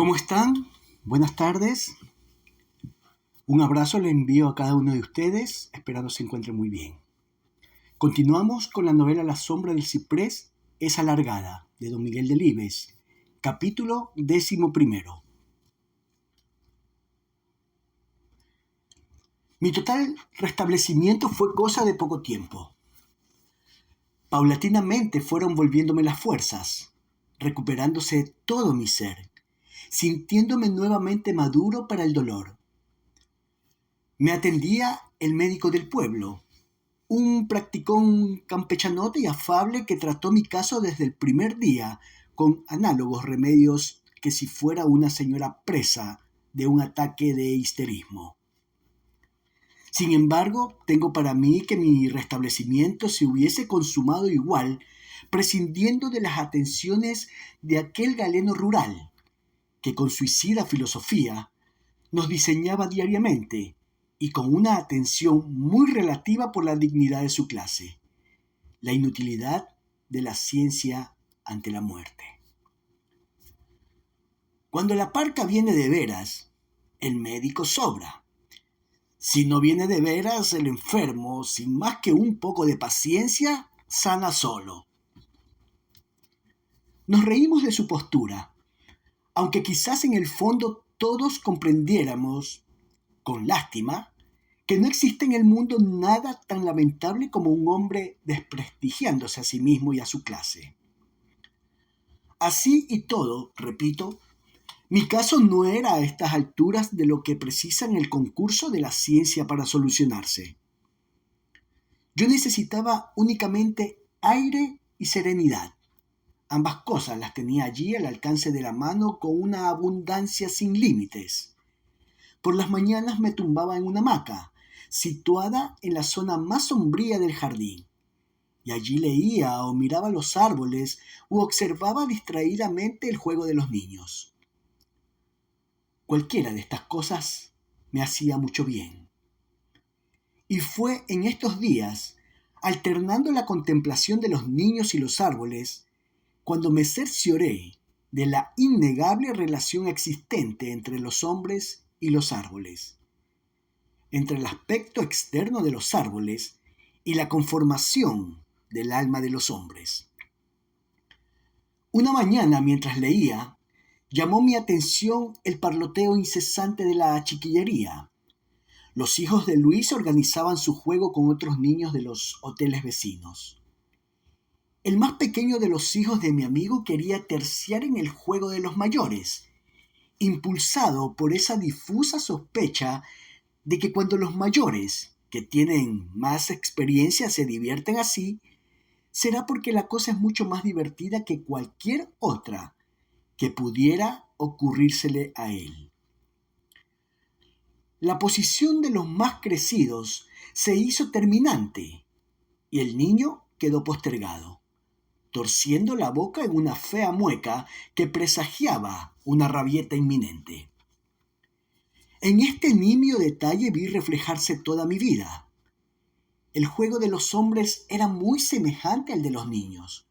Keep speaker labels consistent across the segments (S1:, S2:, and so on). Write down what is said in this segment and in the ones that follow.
S1: ¿Cómo están? Buenas tardes. Un abrazo le envío a cada uno de ustedes, esperando se encuentren muy bien. Continuamos con la novela La sombra del ciprés es alargada, de don Miguel Delibes, capítulo 11. Mi total restablecimiento fue cosa de poco tiempo. Paulatinamente fueron volviéndome las fuerzas, recuperándose todo mi ser, sintiéndome nuevamente maduro para el dolor. Me atendía el médico del pueblo, un practicón campechanote y afable que trató mi caso desde el primer día con análogos remedios que si fuera una señora presa de un ataque de histerismo. Sin embargo, tengo para mí que mi restablecimiento se hubiese consumado igual, prescindiendo de las atenciones de aquel galeno rural, que con suicida filosofía nos diseñaba diariamente y con una atención muy relativa por la dignidad de su clase, la inutilidad de la ciencia ante la muerte. Cuando la parca viene de veras, el médico sobra. Si no viene de veras, el enfermo, sin más que un poco de paciencia, sana solo. Nos reímos de su postura, aunque quizás en el fondo todos comprendiéramos, con lástima, que no existe en el mundo nada tan lamentable como un hombre desprestigiándose a sí mismo y a su clase. Así y todo, repito, mi caso no era a estas alturas de lo que precisa en el concurso de la ciencia para solucionarse. Yo necesitaba únicamente aire y serenidad. Ambas cosas las tenía allí al alcance de la mano con una abundancia sin límites. Por las mañanas me tumbaba en una hamaca, situada en la zona más sombría del jardín, y allí leía o miraba los árboles u observaba distraídamente el juego de los niños. Cualquiera de estas cosas me hacía mucho bien. Y fue en estos días, alternando la contemplación de los niños y los árboles, cuando me cercioré de la innegable relación existente entre los hombres y los árboles, entre el aspecto externo de los árboles y la conformación del alma de los hombres. Una mañana, mientras leía, llamó mi atención el parloteo incesante de la chiquillería. Los hijos de Luis organizaban su juego con otros niños de los hoteles vecinos. El más pequeño de los hijos de mi amigo quería terciar en el juego de los mayores, impulsado por esa difusa sospecha de que cuando los mayores, que tienen más experiencia, se divierten así, será porque la cosa es mucho más divertida que cualquier otra que pudiera ocurrírsele a él. La posición de los más crecidos se hizo terminante y el niño quedó postergado, torciendo la boca en una fea mueca que presagiaba una rabieta inminente. En este nimio detalle vi reflejarse toda mi vida. El juego de los hombres era muy semejante al de los niños.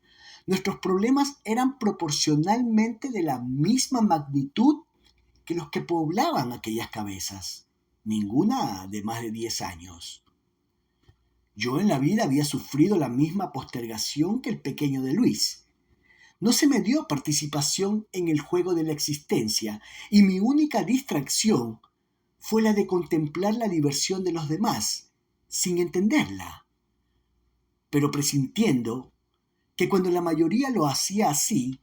S1: Nuestros problemas eran proporcionalmente de la misma magnitud que los que poblaban aquellas cabezas, ninguna de más de 10 años. Yo en la vida había sufrido la misma postergación que el pequeño de Luis. No se me dio participación en el juego de la existencia y mi única distracción fue la de contemplar la diversión de los demás, sin entenderla, pero presintiendo que cuando la mayoría lo hacía así,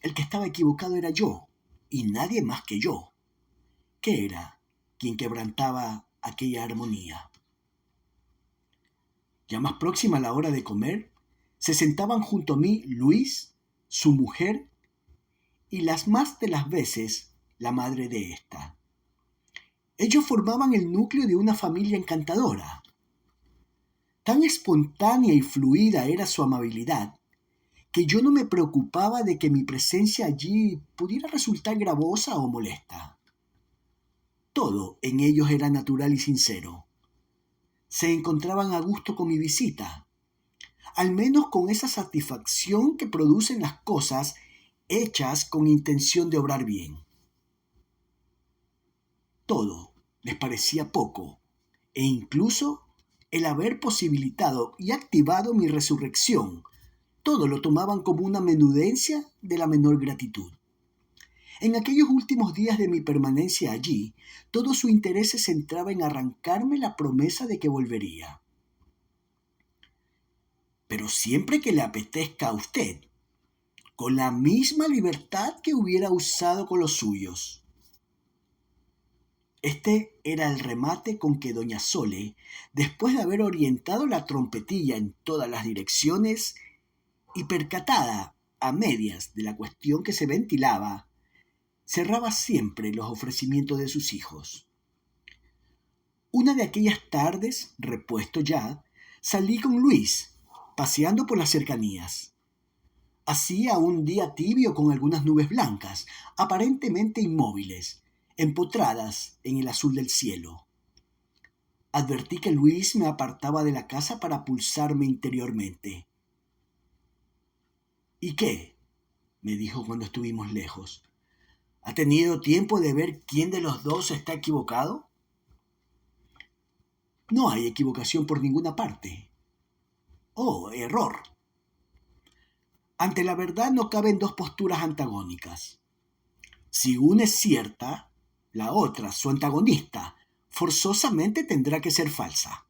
S1: el que estaba equivocado era yo, y nadie más que yo, que era quien quebrantaba aquella armonía. Ya más próxima a la hora de comer, se sentaban junto a mí Luis, su mujer, y las más de las veces la madre de ésta. Ellos formaban el núcleo de una familia encantadora. Tan espontánea y fluida era su amabilidad, que yo no me preocupaba de que mi presencia allí pudiera resultar gravosa o molesta. Todo en ellos era natural y sincero. Se encontraban a gusto con mi visita, al menos con esa satisfacción que producen las cosas hechas con intención de obrar bien. Todo les parecía poco, e incluso el haber posibilitado y activado mi resurrección, todo lo tomaban como una menudencia de la menor gratitud. En aquellos últimos días de mi permanencia allí, todo su interés se centraba en arrancarme la promesa de que volvería. Pero siempre que le apetezca a usted, con la misma libertad que hubiera usado con los suyos. Este era el remate con que doña Sole, después de haber orientado la trompetilla en todas las direcciones y percatada a medias de la cuestión que se ventilaba, cerraba siempre los ofrecimientos de sus hijos. Una de aquellas tardes, repuesto ya, salí con Luis, paseando por las cercanías. Hacía un día tibio con algunas nubes blancas, aparentemente inmóviles, empotradas en el azul del cielo. Advertí que Luis me apartaba de la casa para pulsarme interiormente. ¿Y qué? Me dijo cuando estuvimos lejos. ¿Ha tenido tiempo de ver quién de los dos está equivocado? No hay equivocación por ninguna parte. Oh, error. Ante la verdad no caben dos posturas antagónicas. Si una es cierta, la otra, su antagonista, forzosamente tendrá que ser falsa.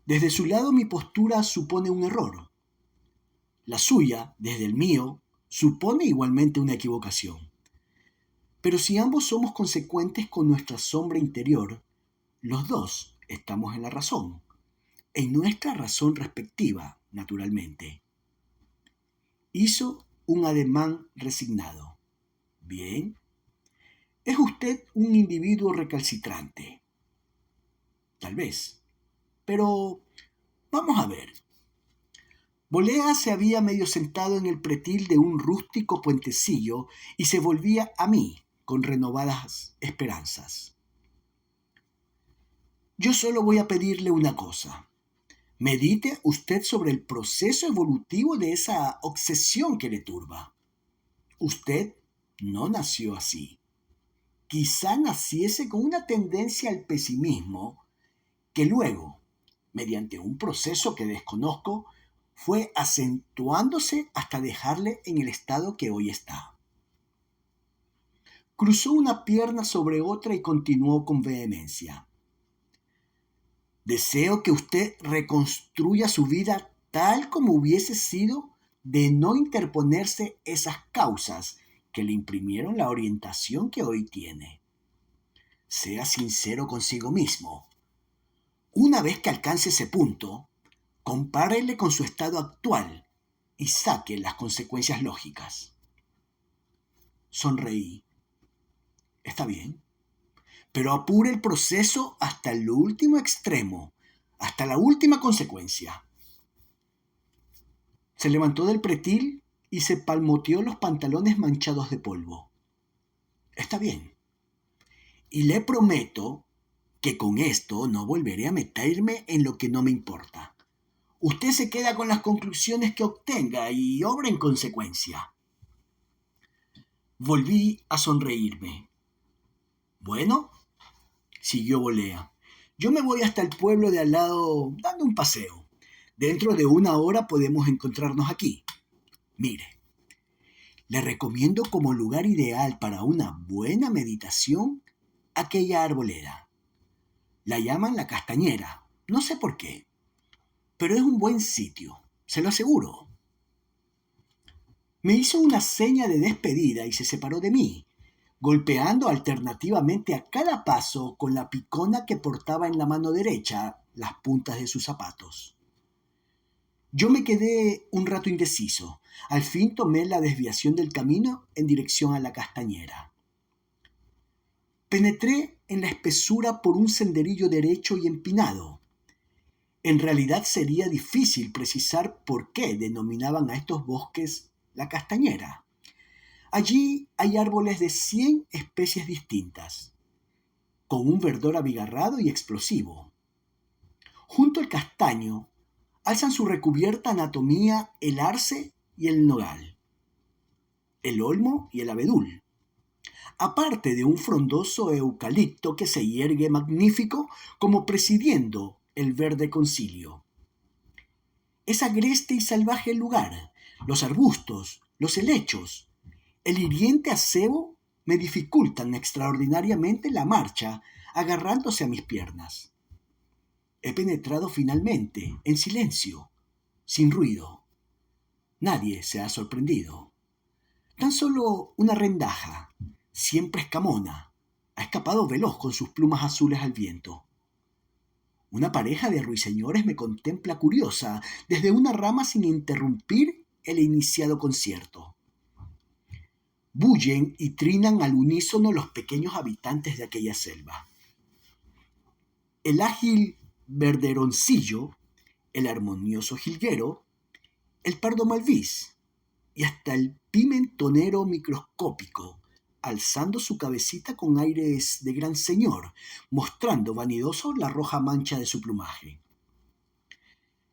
S1: Desde su lado mi postura supone un error. La suya, desde el mío, supone igualmente una equivocación. Pero si ambos somos consecuentes con nuestra sombra interior, los dos estamos en la razón, en nuestra razón respectiva, naturalmente. Hizo un ademán resignado. Bien. ¿Es usted un individuo recalcitrante? Tal vez. Pero vamos a ver. Bolea se había medio sentado en el pretil de un rústico puentecillo y se volvía a mí con renovadas esperanzas. Yo solo voy a pedirle una cosa. Medite usted sobre el proceso evolutivo de esa obsesión que le turba. Usted no nació así. Quizá naciese con una tendencia al pesimismo que luego, mediante un proceso que desconozco, fue acentuándose hasta dejarle en el estado que hoy está. Cruzó una pierna sobre otra y continuó con vehemencia. Deseo que usted reconstruya su vida tal como hubiese sido de no interponerse esas causas que le imprimieron la orientación que hoy tiene. Sea sincero consigo mismo. Una vez que alcance ese punto, compárele con su estado actual y saque las consecuencias lógicas. Sonreí. Está bien, pero apure el proceso hasta el último extremo, hasta la última consecuencia. Se levantó del pretil y se palmoteó los pantalones manchados de polvo. Está bien. Y le prometo que con esto no volveré a meterme en lo que no me importa. Usted se queda con las conclusiones que obtenga y obra en consecuencia. Volví a sonreírme. Bueno, siguió Bolea, yo me voy hasta el pueblo de al lado dando un paseo. Dentro de una hora podemos encontrarnos aquí. Mire, le recomiendo como lugar ideal para una buena meditación aquella arboleda. La llaman la Castañera, no sé por qué, pero es un buen sitio, se lo aseguro. Me hizo una seña de despedida y se separó de mí, golpeando alternativamente a cada paso con la picona que portaba en la mano derecha las puntas de sus zapatos. Yo me quedé un rato indeciso. Al fin tomé la desviación del camino en dirección a la Castañera. Penetré en la espesura por un senderillo derecho y empinado. En realidad sería difícil precisar por qué denominaban a estos bosques la Castañera. Allí hay árboles de 100 especies distintas, con un verdor abigarrado y explosivo. Junto al castaño alzan su recubierta anatomía el arce y el nogal, el olmo y el abedul. aparte de un frondoso eucalipto que se yergue magnífico como presidiendo el verde concilio. Es agreste y salvaje el lugar, los arbustos, los helechos, el hiriente acebo me dificultan extraordinariamente la marcha agarrándose a mis piernas. He penetrado finalmente, en silencio, sin ruido. Nadie se ha sorprendido. Tan solo una rendaja, siempre escamona, ha escapado veloz con sus plumas azules al viento. Una pareja de ruiseñores me contempla curiosa desde una rama sin interrumpir el iniciado concierto. Bullen y trinan al unísono los pequeños habitantes de aquella selva. El ágil verderoncillo, el armonioso jilguero, el pardo malvís y hasta el pimentonero microscópico, alzando su cabecita con aires de gran señor, mostrando vanidoso la roja mancha de su plumaje.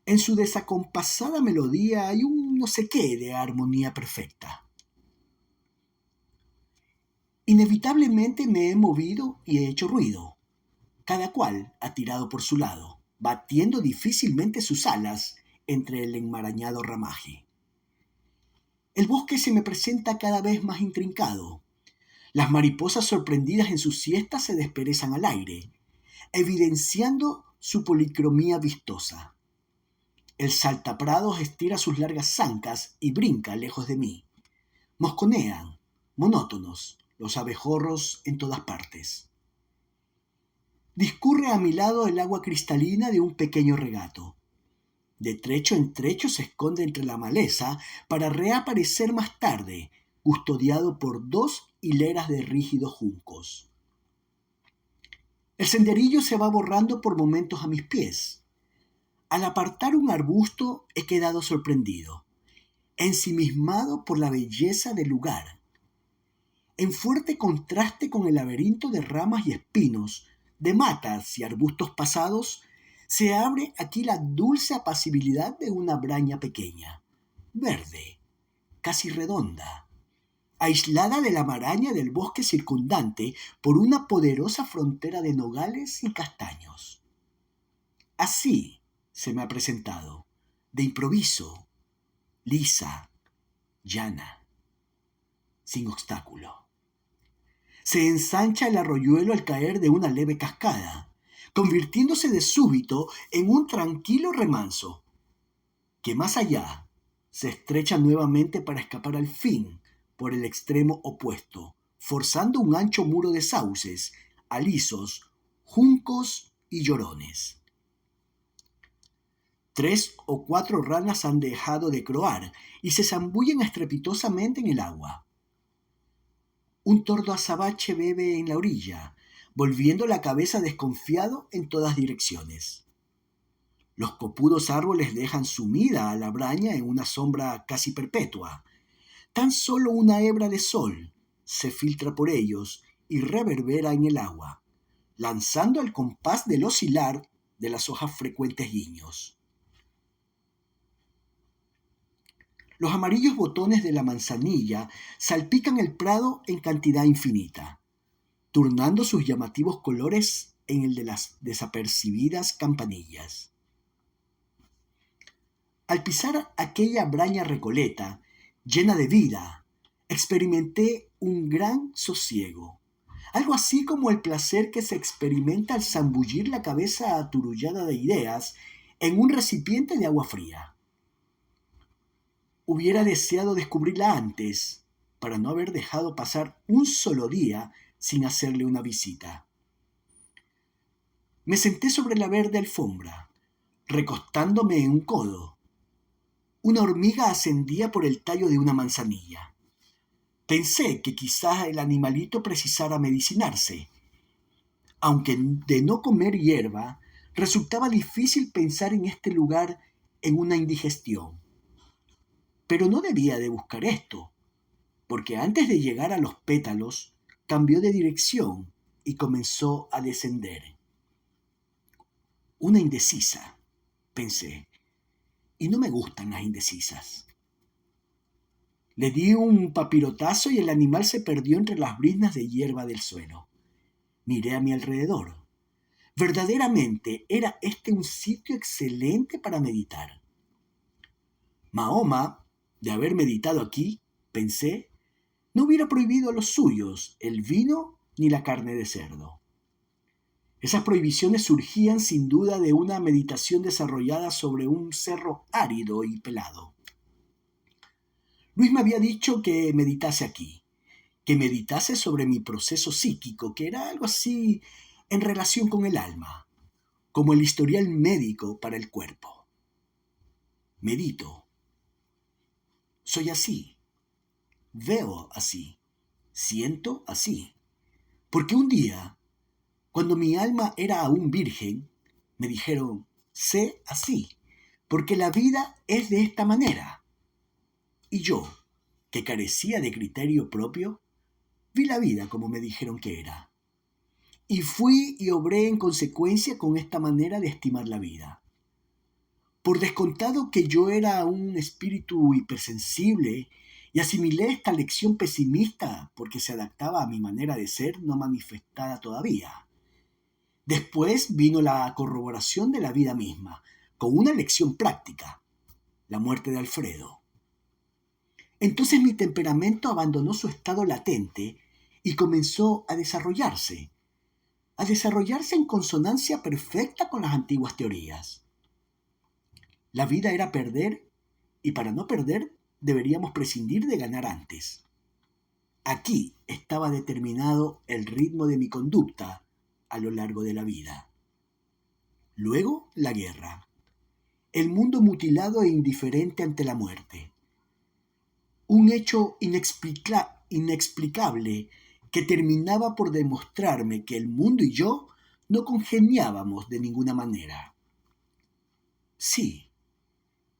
S1: En su desacompasada melodía hay un no sé qué de armonía perfecta. Inevitablemente me he movido y he hecho ruido. Cada cual ha tirado por su lado, batiendo difícilmente sus alas entre el enmarañado ramaje. El bosque se me presenta cada vez más intrincado. Las mariposas sorprendidas en su siesta se desperezan al aire, evidenciando su policromía vistosa. El saltaprados estira sus largas zancas y brinca lejos de mí. Mosconean, monótonos, los abejorros en todas partes. Discurre a mi lado el agua cristalina de un pequeño regato. De trecho en trecho se esconde entre la maleza para reaparecer más tarde, custodiado por 2 hileras de rígidos juncos. El senderillo se va borrando por momentos a mis pies. Al apartar un arbusto he quedado sorprendido, ensimismado por la belleza del lugar. En fuerte contraste con el laberinto de ramas y espinos, de matas y arbustos pasados, se abre aquí la dulce apacibilidad de una braña pequeña, verde, casi redonda, aislada de la maraña del bosque circundante por una poderosa frontera de nogales y castaños. Así se me ha presentado, de improviso, lisa, llana, sin obstáculo. Se ensancha el arroyuelo al caer de una leve cascada, convirtiéndose de súbito en un tranquilo remanso, que más allá se estrecha nuevamente para escapar al fin por el extremo opuesto, forzando un ancho muro de sauces, alisos, juncos y llorones. 3 o 4 ranas han dejado de croar y se zambullen estrepitosamente en el agua. Un tordo azabache bebe en la orilla, volviendo la cabeza desconfiado en todas direcciones. Los copudos árboles dejan sumida a la braña en una sombra casi perpetua. Tan solo una hebra de sol se filtra por ellos y reverbera en el agua, lanzando al compás del oscilar de las hojas frecuentes guiños. Los amarillos botones de la manzanilla salpican el prado en cantidad infinita, turnando sus llamativos colores en el de las desapercibidas campanillas. Al pisar aquella braña recoleta, llena de vida, experimenté un gran sosiego, algo así como el placer que se experimenta al zambullir la cabeza aturullada de ideas en un recipiente de agua fría. Hubiera deseado descubrirla antes, para no haber dejado pasar un solo día sin hacerle una visita. Me senté sobre la verde alfombra, recostándome en un codo. Una hormiga ascendía por el tallo de una manzanilla. Pensé que quizás el animalito precisara medicinarse. Aunque de no comer hierba, resultaba difícil pensar en este lugar en una indigestión. Pero no debía de buscar esto, porque antes de llegar a los pétalos, cambió de dirección y comenzó a descender. Una indecisa, pensé, y no me gustan las indecisas. Le di un papirotazo y el animal se perdió entre las briznas de hierba del suelo. Miré a mi alrededor. Verdaderamente era este un sitio excelente para meditar. Mahoma, de haber meditado aquí, pensé, no hubiera prohibido a los suyos el vino ni la carne de cerdo. Esas prohibiciones surgían sin duda de una meditación desarrollada sobre un cerro árido y pelado. Luis me había dicho que meditase aquí, que meditase sobre mi proceso psíquico, que era algo así en relación con el alma, como el historial médico para el cuerpo. Medito. Soy así. Veo así. Siento así. Porque un día, cuando mi alma era aún virgen, me dijeron, sé así, porque la vida es de esta manera. Y yo, que carecía de criterio propio, vi la vida como me dijeron que era. Y fui y obré en consecuencia con esta manera de estimar la vida. Por descontado que yo era un espíritu hipersensible y asimilé esta lección pesimista porque se adaptaba a mi manera de ser no manifestada todavía. Después vino la corroboración de la vida misma, con una lección práctica, la muerte de Alfredo. Entonces mi temperamento abandonó su estado latente y comenzó a desarrollarse en consonancia perfecta con las antiguas teorías. La vida era perder y para no perder deberíamos prescindir de ganar antes. Aquí estaba determinado el ritmo de mi conducta a lo largo de la vida. Luego, la guerra. El mundo mutilado e indiferente ante la muerte. Un hecho inexplicable que terminaba por demostrarme que el mundo y yo no congeniábamos de ninguna manera. Sí,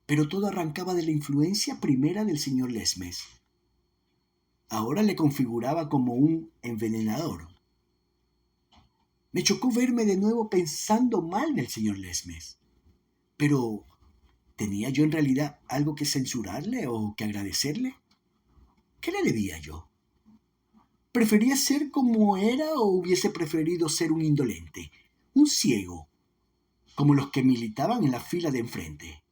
S1: pero todo arrancaba de la influencia primera del señor Lesmes. Ahora le configuraba como un envenenador. Me chocó verme de nuevo pensando mal del señor Lesmes. Pero, ¿tenía yo en realidad algo que censurarle o que agradecerle? ¿Qué le debía yo? ¿Prefería ser como era o hubiese preferido ser un indolente, un ciego, como los que militaban en la fila de enfrente?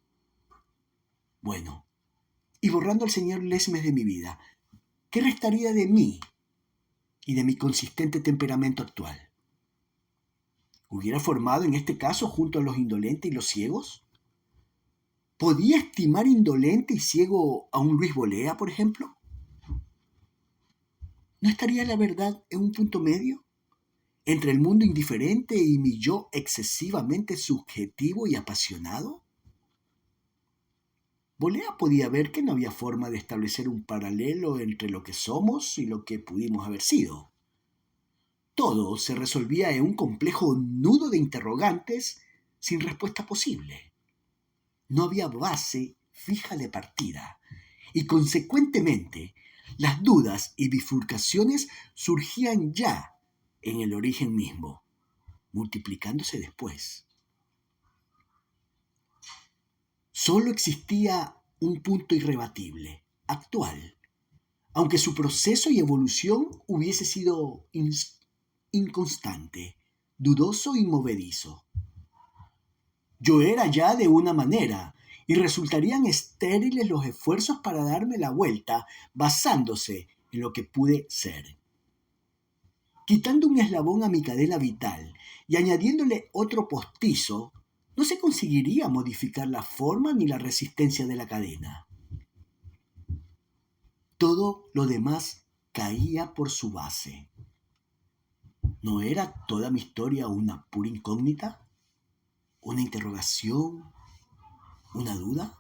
S1: Bueno, y borrando al señor Lesmes de mi vida, ¿qué restaría de mí y de mi consistente temperamento actual? ¿Hubiera formado en este caso junto a los indolentes y los ciegos? ¿Podía estimar indolente y ciego a un Luis Bolea, por ejemplo? ¿No estaría la verdad en un punto medio entre el mundo indiferente y mi yo excesivamente subjetivo y apasionado? Bolea podía ver que no había forma de establecer un paralelo entre lo que somos y lo que pudimos haber sido. Todo se resolvía en un complejo nudo de interrogantes sin respuesta posible. No había base fija de partida y consecuentemente las dudas y bifurcaciones surgían ya en el origen mismo, multiplicándose después. Solo existía un punto irrebatible, actual, aunque su proceso y evolución hubiese sido inconstante, dudoso y movedizo. Yo era ya de una manera, y resultarían estériles los esfuerzos para darme la vuelta basándose en lo que pude ser. Quitando un eslabón a mi cadena vital y añadiéndole otro postizo, no se conseguiría modificar la forma ni la resistencia de la cadena. Todo lo demás caía por su base. ¿No era toda mi historia una pura incógnita? ¿Una interrogación? ¿Una duda?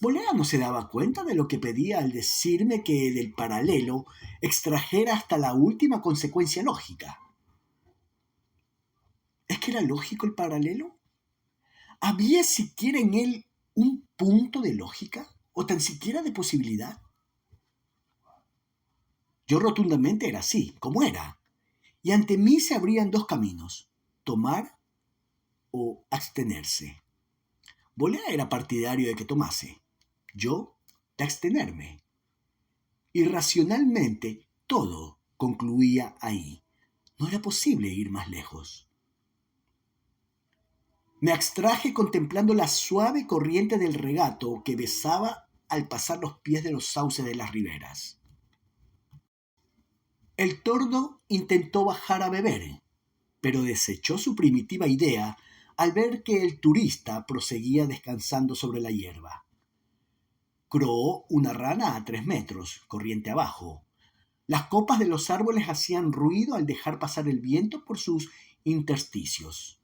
S1: Bolea no se daba cuenta de lo que pedía al decirme que del paralelo extrajera hasta la última consecuencia lógica. ¿Es que era lógico el paralelo? ¿Había siquiera en él un punto de lógica o tan siquiera de posibilidad? Yo rotundamente era así, como era, y ante mí se abrían dos caminos, tomar o abstenerse. Bolea era partidario de que tomase. Yo de abstenerme. Irracionalmente, todo concluía ahí. No era posible ir más lejos. Me abstraje contemplando la suave corriente del regato que besaba al pasar los pies de los sauces de las riberas. El tordo intentó bajar a beber, pero desechó su primitiva idea al ver que el turista proseguía descansando sobre la hierba. Croó una rana a 3 metros, corriente abajo. Las copas de los árboles hacían ruido al dejar pasar el viento por sus intersticios.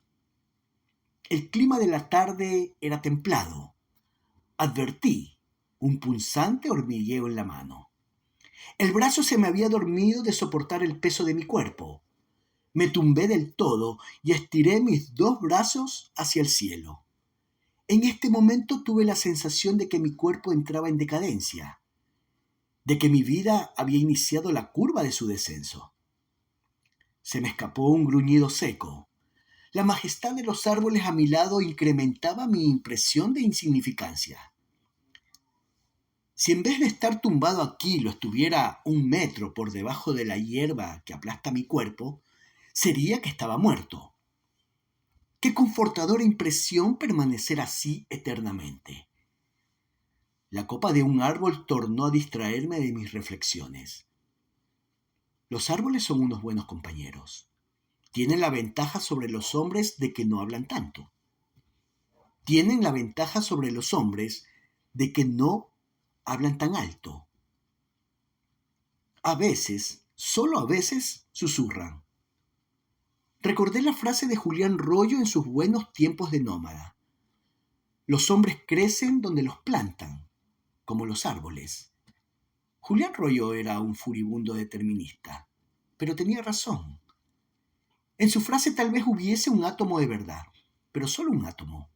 S1: El clima de la tarde era templado. Advertí un punzante hormigueo en la mano. El brazo se me había dormido de soportar el peso de mi cuerpo. Me tumbé del todo y estiré mis 2 brazos hacia el cielo. En este momento tuve la sensación de que mi cuerpo entraba en decadencia, de que mi vida había iniciado la curva de su descenso. Se me escapó un gruñido seco. La majestad de los árboles a mi lado incrementaba mi impresión de insignificancia. Si en vez de estar tumbado aquí lo estuviera 1 metro por debajo de la hierba que aplasta mi cuerpo, sería que estaba muerto. Qué confortadora impresión permanecer así eternamente. La copa de un árbol tornó a distraerme de mis reflexiones. Los árboles son unos buenos compañeros. Tienen la ventaja sobre los hombres de que no hablan tanto. Tienen la ventaja sobre los hombres de que no hablan tan alto. A veces, solo a veces, susurran. Recordé la frase de Julián Rollo en sus buenos tiempos de nómada. Los hombres crecen donde los plantan, como los árboles. Julián Rollo era un furibundo determinista, pero tenía razón. En su frase tal vez hubiese un átomo de verdad, pero solo un átomo.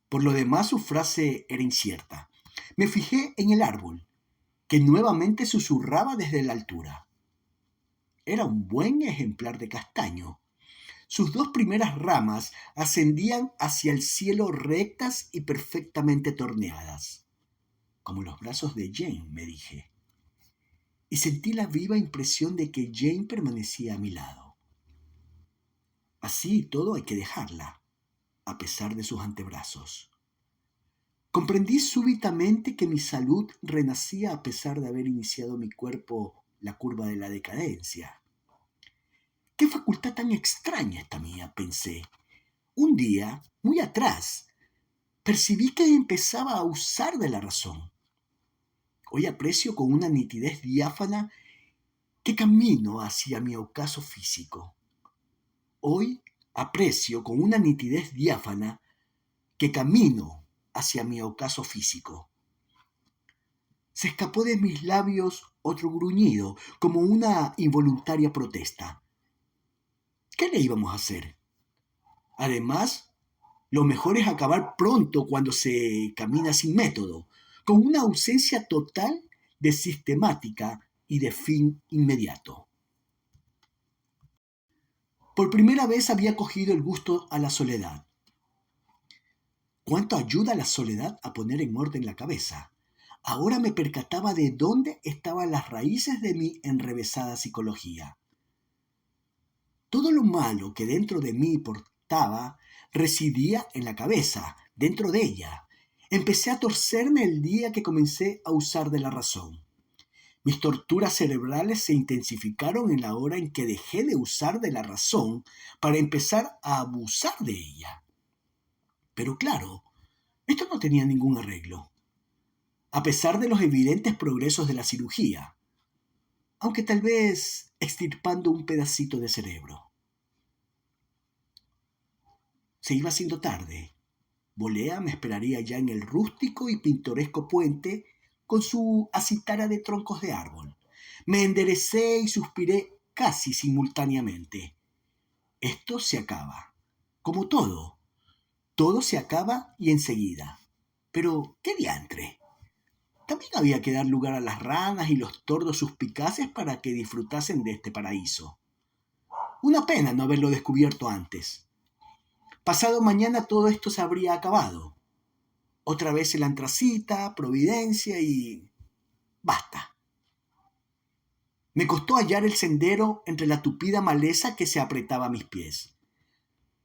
S1: Por lo demás, su frase era incierta. Me fijé en el árbol, que nuevamente susurraba desde la altura. Era un buen ejemplar de castaño. Sus 2 primeras ramas ascendían hacia el cielo rectas y perfectamente torneadas, como los brazos de Jane, me dije, y sentí la viva impresión de que Jane permanecía a mi lado. Así y todo hay que dejarla, a pesar de sus antebrazos. Comprendí súbitamente que mi salud renacía a pesar de haber iniciado mi cuerpo la curva de la decadencia. ¡Qué facultad tan extraña esta mía!, pensé. Un día, muy atrás, percibí que empezaba a usar de la razón. Hoy aprecio con una nitidez diáfana que camino hacia mi ocaso físico. Hoy aprecio con una nitidez diáfana que camino hacia mi ocaso físico. Se escapó de mis labios otro gruñido, como una involuntaria protesta. ¿Qué le íbamos a hacer? Además, lo mejor es acabar pronto cuando se camina sin método, con una ausencia total de sistemática y de fin inmediato. Por primera vez había cogido el gusto a la soledad. ¿Cuánto ayuda la soledad a poner en orden la cabeza? Ahora me percataba de dónde estaban las raíces de mi enrevesada psicología. Todo lo malo que dentro de mí portaba residía en la cabeza, dentro de ella. Empecé a torcerme el día que comencé a usar de la razón. Mis torturas cerebrales se intensificaron en la hora en que dejé de usar de la razón para empezar a abusar de ella. Pero claro, esto no tenía ningún arreglo, a pesar de los evidentes progresos de la cirugía, aunque tal vez extirpando un pedacito de cerebro. Se iba haciendo tarde. Bolea me esperaría ya en el rústico y pintoresco puente con su acitara de troncos de árbol. Me enderecé y suspiré casi simultáneamente. Esto se acaba. Como todo. Todo se acaba y enseguida. Pero, ¿qué diantre? También había que dar lugar a las ranas y los tordos suspicaces para que disfrutasen de este paraíso. Una pena no haberlo descubierto antes. Pasado mañana todo esto se habría acabado. Otra vez el antracita, Providencia y... basta. Me costó hallar el sendero entre la tupida maleza que se apretaba a mis pies.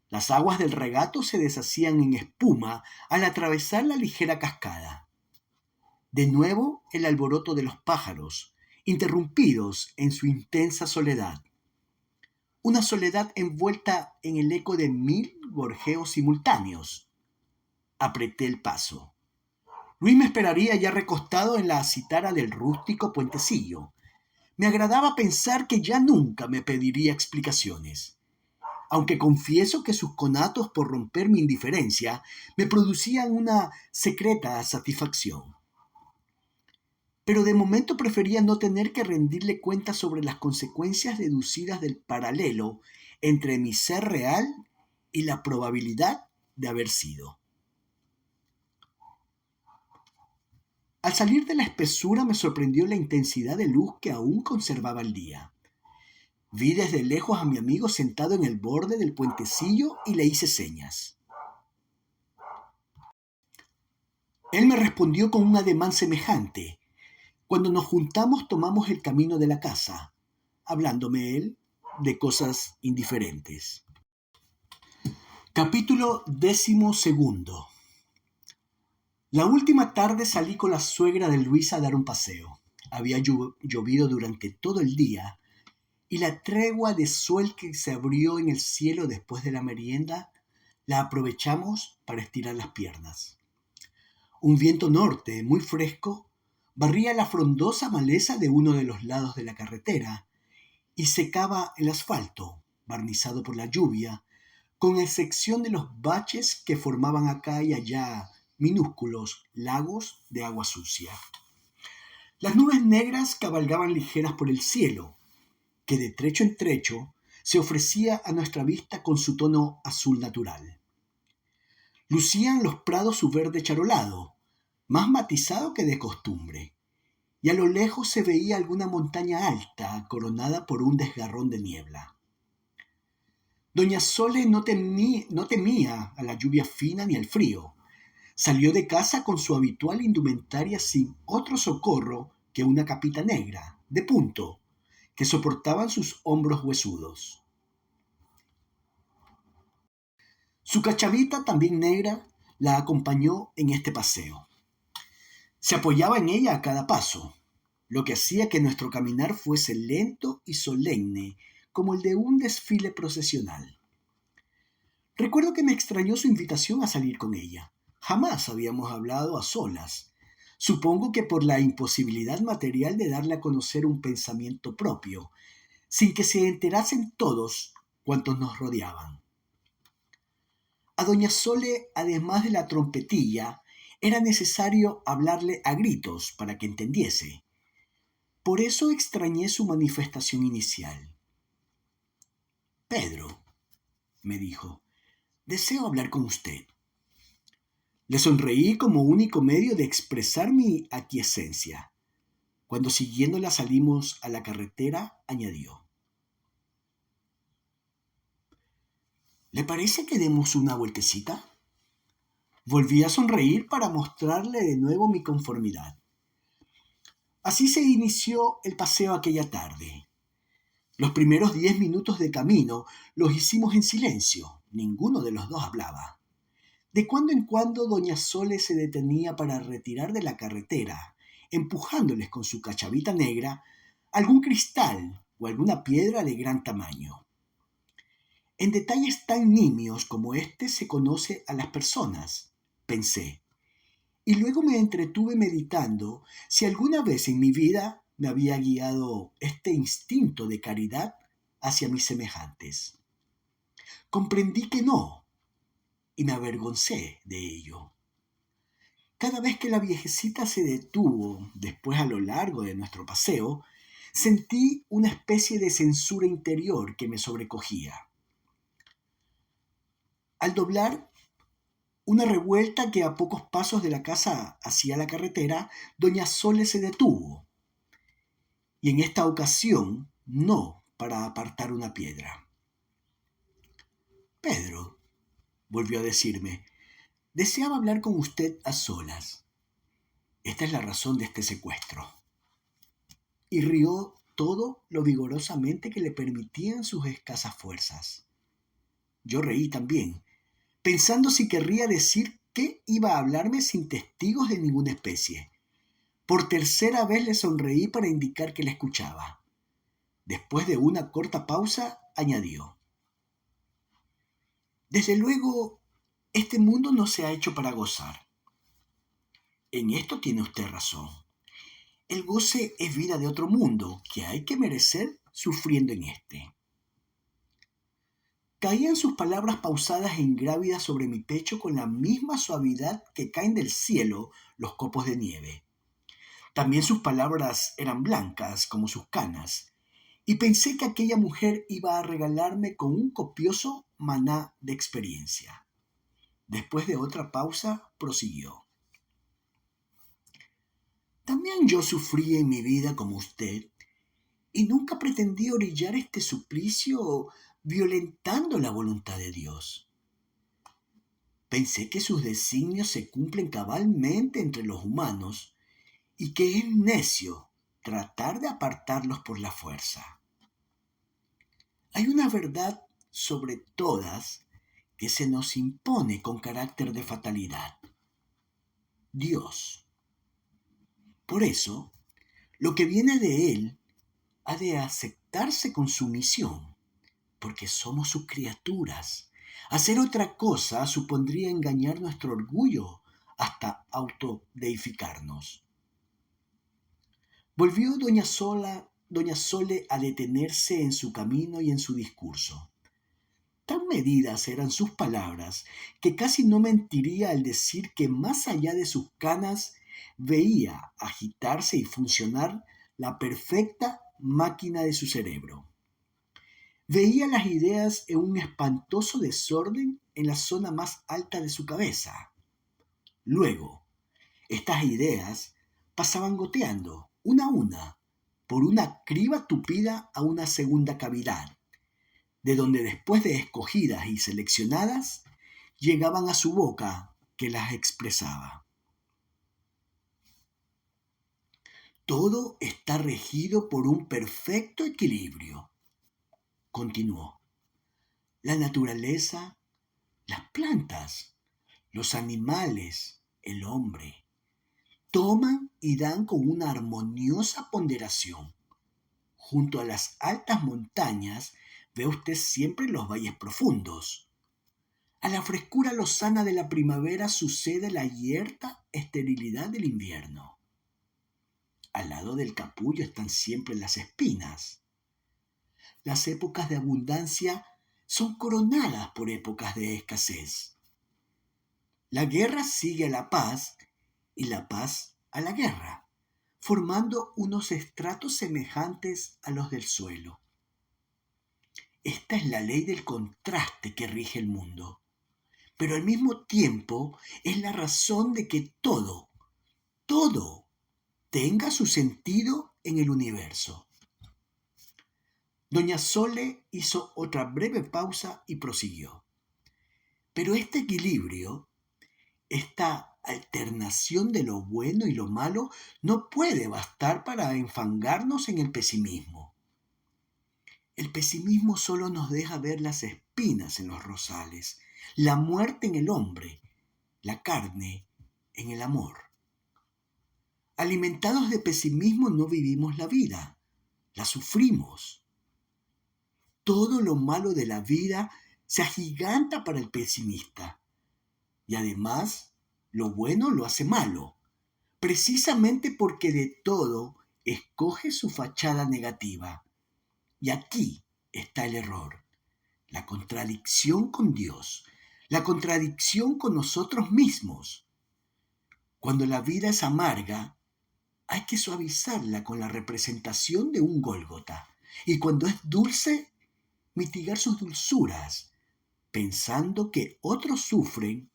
S1: Las aguas del regato se deshacían en espuma al atravesar la ligera cascada. De nuevo el alboroto de los pájaros, interrumpidos en su intensa soledad. Una soledad envuelta en el eco de 1000 gorjeos simultáneos. Apreté el paso. Luis me esperaría ya recostado en la citara del rústico puentecillo. Me agradaba pensar que ya nunca me pediría explicaciones, aunque confieso que sus conatos por romper mi indiferencia me producían una secreta satisfacción. Pero de momento prefería no tener que rendirle cuentas sobre las consecuencias deducidas del paralelo entre mi ser real y la probabilidad de haber sido. Al salir de la espesura me sorprendió la intensidad de luz que aún conservaba el día. Vi desde lejos a mi amigo sentado en el borde del puentecillo y le hice señas. Él me respondió con un ademán semejante. Cuando nos juntamos tomamos el camino de la casa, hablándome él de cosas indiferentes. Capítulo 12. La última tarde salí con la suegra de Luis a dar un paseo. Había llovido durante todo el día y la tregua de sol que se abrió en el cielo después de la merienda la aprovechamos para estirar las piernas. Un viento norte muy fresco barría la frondosa maleza de uno de los lados de la carretera y secaba el asfalto, barnizado por la lluvia, con excepción de los baches que formaban acá y allá minúsculos lagos de agua sucia. Las nubes negras cabalgaban ligeras por el cielo, que de trecho en trecho se ofrecía a nuestra vista con su tono azul natural. Lucían los prados su verde charolado, más matizado que de costumbre, y a lo lejos se veía alguna montaña alta coronada por un desgarrón de niebla. Doña Sole no temía a la lluvia fina ni al frío. Salió de casa con su habitual indumentaria sin otro socorro que una capita negra, de punto, que soportaban sus hombros huesudos. Su cachavita, también negra, la acompañó en este paseo. Se apoyaba en ella a cada paso, lo que hacía que nuestro caminar fuese lento y solemne, como el de un desfile procesional. Recuerdo que me extrañó su invitación a salir con ella. Jamás habíamos hablado a solas. Supongo que por la imposibilidad material de darle a conocer un pensamiento propio, sin que se enterasen todos cuantos nos rodeaban. A doña Sole, además de la trompetilla, era necesario hablarle a gritos para que entendiese. Por eso extrañé su manifestación inicial. Pedro, me dijo, deseo hablar con usted. Le sonreí como único medio de expresar mi aquiescencia. Cuando siguiéndola salimos a la carretera, añadió. ¿Le parece que demos una vueltecita? Volví a sonreír para mostrarle de nuevo mi conformidad. Así se inició el paseo aquella tarde. Los primeros 10 minutos de camino los hicimos en silencio. Ninguno de los dos hablaba. De cuando en cuando doña Sole se detenía para retirar de la carretera, empujándoles con su cachavita negra algún cristal o alguna piedra de gran tamaño. En detalles tan nimios como este se conoce a las personas, pensé, y luego me entretuve meditando si alguna vez en mi vida me había guiado este instinto de caridad hacia mis semejantes. Comprendí que no, y me avergoncé de ello. Cada vez que la viejecita se detuvo, después a lo largo de nuestro paseo, sentí una especie de censura interior que me sobrecogía. Al doblar una revuelta que a pocos pasos de la casa hacia la carretera, doña Sole se detuvo, y en esta ocasión no para apartar una piedra. Pedro, volvió a decirme, Deseaba hablar con usted a solas. Esta es la razón de este secuestro. Y rió todo lo vigorosamente que le permitían sus escasas fuerzas. Yo reí también, pensando si querría decir que iba a hablarme sin testigos de ninguna especie. Por tercera vez le sonreí para indicar que le escuchaba. Después de una corta pausa, añadió: Desde luego, este mundo no se ha hecho para gozar. En esto tiene usted razón. El goce es vida de otro mundo que hay que merecer sufriendo en este. Caían sus palabras pausadas e ingrávidas sobre mi pecho con la misma suavidad que caen del cielo los copos de nieve. También sus palabras eran blancas como sus canas, y pensé que aquella mujer iba a regalarme con un copioso maná de experiencia. Después de otra pausa, prosiguió: También yo sufrí en mi vida como usted, y nunca pretendí orillar este suplicio violentando la voluntad de Dios. Pensé que sus designios se cumplen cabalmente entre los humanos y que es necio tratar de apartarlos por la fuerza. Hay una verdad sobre todas que se nos impone con carácter de fatalidad: Dios. Por eso, lo que viene de Él ha de aceptarse con sumisión, porque somos sus criaturas. Hacer otra cosa supondría engañar nuestro orgullo hasta autodeificarnos. Volvió doña Sole a detenerse en su camino y en su discurso. Tan medidas eran sus palabras que casi no mentiría al decir que más allá de sus canas veía agitarse y funcionar la perfecta máquina de su cerebro. Veía las ideas en un espantoso desorden en la zona más alta de su cabeza. Luego, estas ideas pasaban goteando, una a una, por una criba tupida a una segunda cavidad, de donde después de escogidas y seleccionadas, llegaban a su boca que las expresaba. Todo está regido por un perfecto equilibrio, continuó. La naturaleza, las plantas, los animales, el hombre, toman y dan con una armoniosa ponderación. Junto a las altas montañas ve usted siempre los valles profundos. A la frescura lozana de la primavera sucede la yerta esterilidad del invierno. Al lado del capullo están siempre las espinas. Las épocas de abundancia son coronadas por épocas de escasez. La guerra sigue a la paz y la paz a la guerra, formando unos estratos semejantes a los del suelo. Esta es la ley del contraste que rige el mundo, pero al mismo tiempo es la razón de que todo tenga su sentido en el universo. Doña Sole hizo otra breve pausa y prosiguió. Pero este equilibrio, esta alternación de lo bueno y lo malo, no puede bastar para enfangarnos en el pesimismo. El pesimismo solo nos deja ver las espinas en los rosales, la muerte en el hombre, la carne en el amor. Alimentados de pesimismo no vivimos la vida, la sufrimos. Todo lo malo de la vida se agiganta para el pesimista y además lo bueno lo hace malo, precisamente porque de todo escoge su fachada negativa. Y aquí está el error, la contradicción con Dios, la contradicción con nosotros mismos. Cuando la vida es amarga, hay que suavizarla con la representación de un Gólgota. Y cuando es dulce, mitigar sus dulzuras, pensando que otros sufren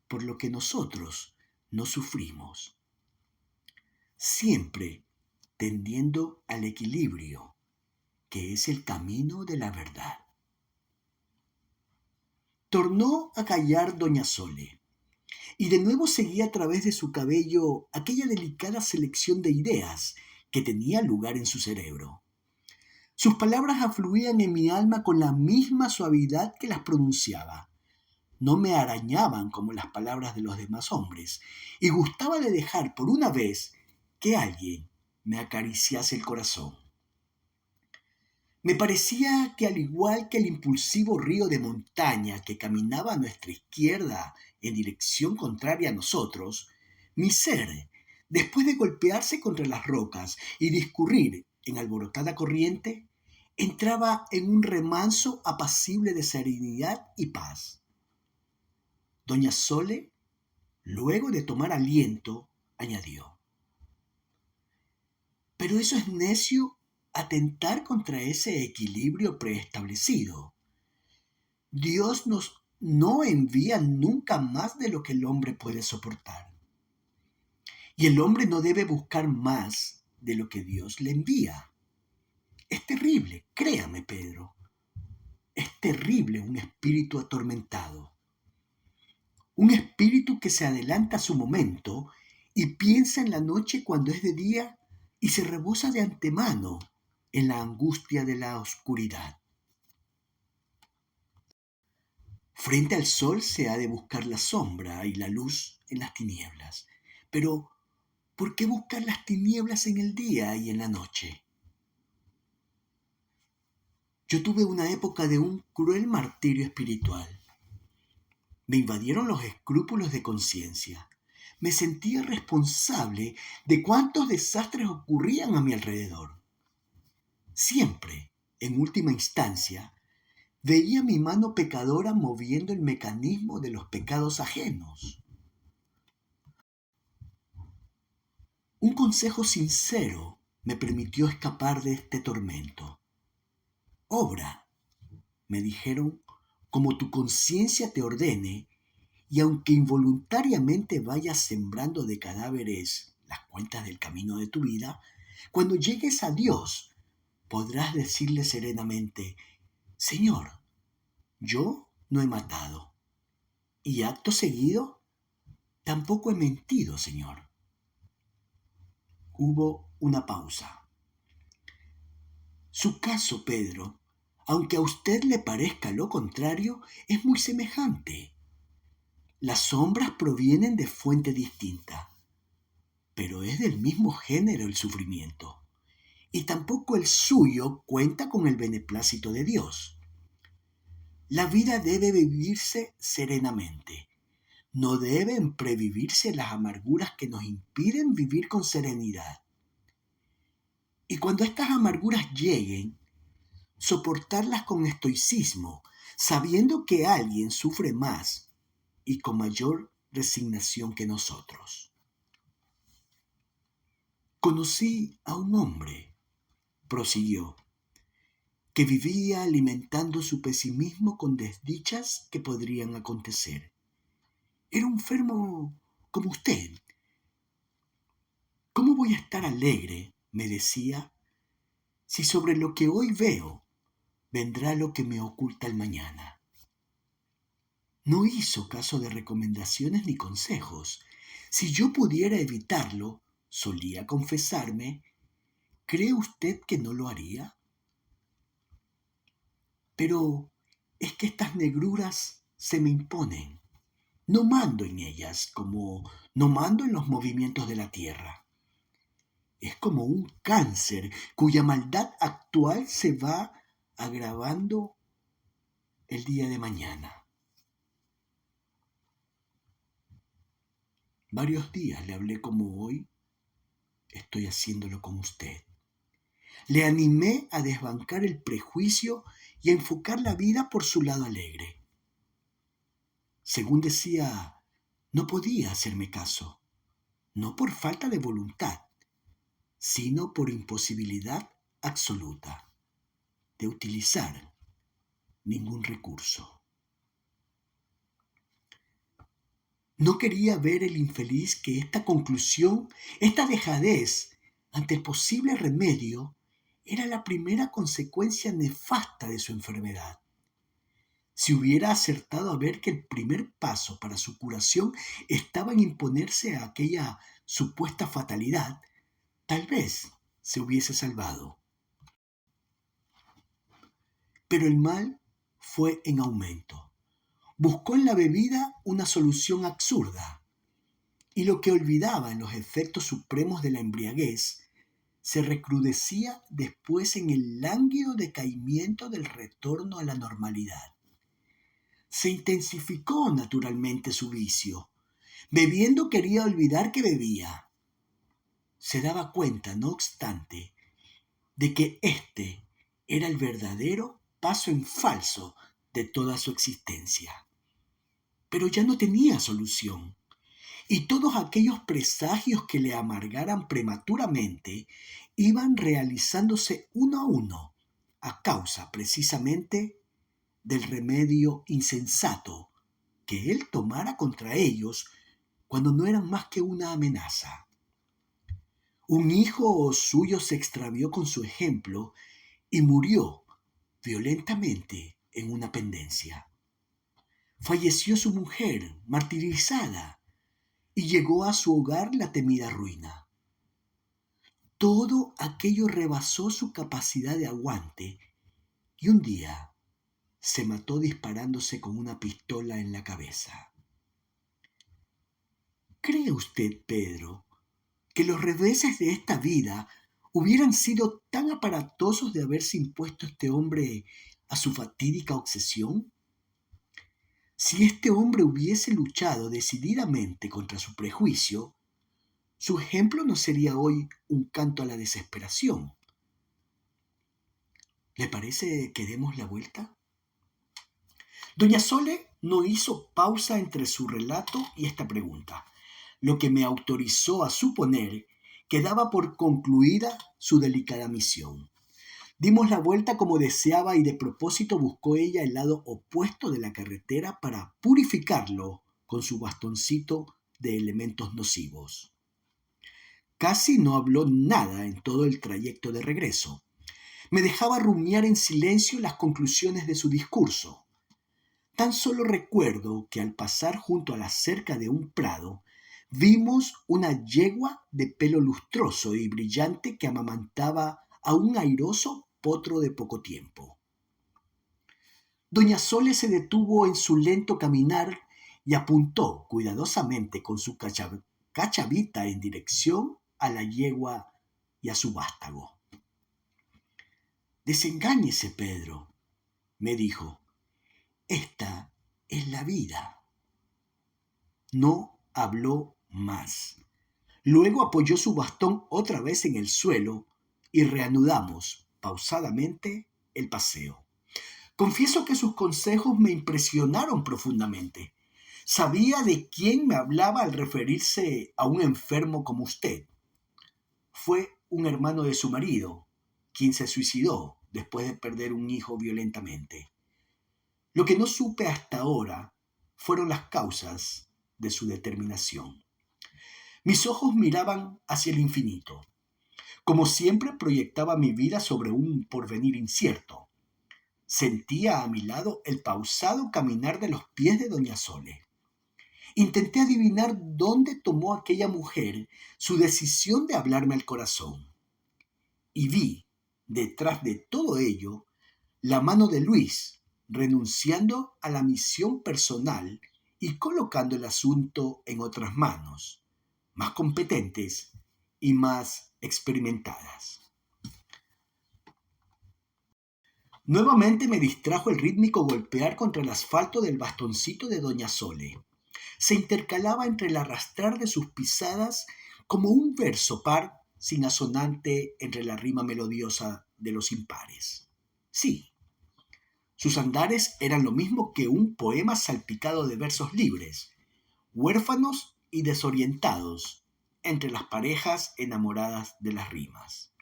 S1: por lo que nosotros no sufrimos. Siempre tendiendo al equilibrio, que es el camino de la verdad. Tornó a callar doña Sole. y de nuevo seguía a través de su cabello aquella delicada selección de ideas que tenía lugar en su cerebro. Sus palabras afluían en mi alma con la misma suavidad que las pronunciaba. No me arañaban como las palabras de los demás hombres, y gustaba de dejar por una vez que alguien me acariciase el corazón. Me parecía que al igual que el impulsivo río de montaña que caminaba a nuestra izquierda en dirección contraria a nosotros, mi ser, después de golpearse contra las rocas y discurrir en alborotada corriente, entraba en un remanso apacible de serenidad y paz. Doña Sole, luego de tomar aliento, añadió: pero eso es necio, atentar contra ese equilibrio preestablecido. Dios nos no envía nunca más de lo que el hombre puede soportar. Y el hombre no debe buscar más de lo que Dios le envía. Es terrible, créame, Pedro. Es terrible un espíritu atormentado. Un espíritu que se adelanta a su momento y piensa en la noche cuando es de día y se rebosa de antemano en la angustia de la oscuridad. Frente al sol se ha de buscar la sombra y la luz en las tinieblas. Pero, ¿por qué buscar las tinieblas en el día y en la noche? Yo tuve una época de un cruel martirio espiritual. Me invadieron los escrúpulos de conciencia. Me sentía responsable de cuántos desastres ocurrían a mi alrededor. Siempre, en última instancia, veía mi mano pecadora moviendo el mecanismo de los pecados ajenos. Un consejo sincero me permitió escapar de este tormento. Obra, me dijeron, como tu conciencia te ordene, y aunque involuntariamente vayas sembrando de cadáveres las cuentas del camino de tu vida, cuando llegues a Dios podrás decirle serenamente: Señor, yo no he matado, y acto seguido tampoco he mentido, Señor. Hubo una pausa. Su caso, Pedro, aunque a usted le parezca lo contrario, es muy semejante. Las sombras provienen de fuente distinta, pero es del mismo género el sufrimiento, y tampoco el suyo cuenta con el beneplácito de Dios. La vida debe vivirse serenamente. No deben previvirse las amarguras que nos impiden vivir con serenidad. Y cuando estas amarguras lleguen, soportarlas con estoicismo, sabiendo que alguien sufre más y con mayor resignación que nosotros. Conocí a un hombre, prosiguió, que vivía alimentando su pesimismo con desdichas que podrían acontecer. Era un enfermo como usted. ¿Cómo voy a estar alegre, me decía, si sobre lo que hoy veo vendrá lo que me oculta el mañana? No hizo caso de recomendaciones ni consejos. Si yo pudiera evitarlo, solía confesarme, ¿cree usted que no lo haría? Pero es que estas negruras se me imponen. No mando en ellas como no mando en los movimientos de la tierra. Es como un cáncer cuya maldad actual se va agravando el día de mañana. Varios días le hablé como hoy estoy haciéndolo con usted. Le animé a desbancar el prejuicio y a enfocar la vida por su lado alegre. Según decía, no podía hacerme caso, no por falta de voluntad, sino por imposibilidad absoluta de utilizar ningún recurso. No quería ver el infeliz que esta conclusión, esta dejadez ante el posible remedio, era la primera consecuencia nefasta de su enfermedad. Si hubiera acertado a ver que el primer paso para su curación estaba en imponerse a aquella supuesta fatalidad, tal vez se hubiese salvado. Pero el mal fue en aumento. Buscó en la bebida una solución absurda, y lo que olvidaba en los efectos supremos de la embriaguez se recrudecía después en el lánguido decaimiento del retorno a la normalidad. Se intensificó naturalmente su vicio. Bebiendo quería olvidar que bebía. Se daba cuenta, no obstante, de que este era el verdadero paso en falso de toda su existencia. Pero ya no tenía solución, y todos aquellos presagios que le amargaran prematuramente iban realizándose uno a uno, a causa precisamente del remedio insensato que él tomara contra ellos cuando no eran más que una amenaza. Un hijo suyo se extravió con su ejemplo y murió violentamente en una pendencia. Falleció su mujer, martirizada, y llegó a su hogar la temida ruina. Todo aquello rebasó su capacidad de aguante y un día se mató disparándose con una pistola en la cabeza. ¿Cree usted, Pedro, que los reveses de esta vida hubieran sido tan aparatosos de haberse impuesto este hombre a su fatídica obsesión? Si este hombre hubiese luchado decididamente contra su prejuicio, su ejemplo no sería hoy un canto a la desesperación. ¿Le parece que demos la vuelta? Doña Sole no hizo pausa entre su relato y esta pregunta, lo que me autorizó a suponer que daba por concluida su delicada misión. Dimos la vuelta como deseaba y de propósito buscó ella el lado opuesto de la carretera para purificarlo con su bastoncito de elementos nocivos. Casi no habló nada en todo el trayecto de regreso. Me dejaba rumiar en silencio las conclusiones de su discurso. Tan solo recuerdo que al pasar junto a la cerca de un prado, vimos una yegua de pelo lustroso y brillante que amamantaba a un airoso potro de poco tiempo. Doña Sole se detuvo en su lento caminar y apuntó cuidadosamente con su cachavita en dirección a la yegua y a su vástago. Desengáñese, Pedro, me dijo. Esta es la vida. No habló más. Luego apoyó su bastón otra vez en el suelo y reanudamos pausadamente el paseo. Confieso que sus consejos me impresionaron profundamente. Sabía de quién me hablaba al referirse a un enfermo como usted. Fue un hermano de su marido, quien se suicidó después de perder un hijo violentamente. Lo que no supe hasta ahora fueron las causas de su determinación. Mis ojos miraban hacia el infinito. Como siempre proyectaba mi vida sobre un porvenir incierto. Sentía a mi lado el pausado caminar de los pies de doña Sole. Intenté adivinar dónde tomó aquella mujer su decisión de hablarme al corazón. Y vi, detrás de todo ello, la mano de Luis, renunciando a la misión personal y colocando el asunto en otras manos, más competentes y más experimentadas. Nuevamente me distrajo el rítmico golpear contra el asfalto del bastoncito de doña Sole. Se intercalaba entre el arrastrar de sus pisadas como un verso par sin asonante entre la rima melodiosa de los impares. Sí, sus andares eran lo mismo que un poema salpicado de versos libres, huérfanos y desorientados entre las parejas enamoradas de las rimas.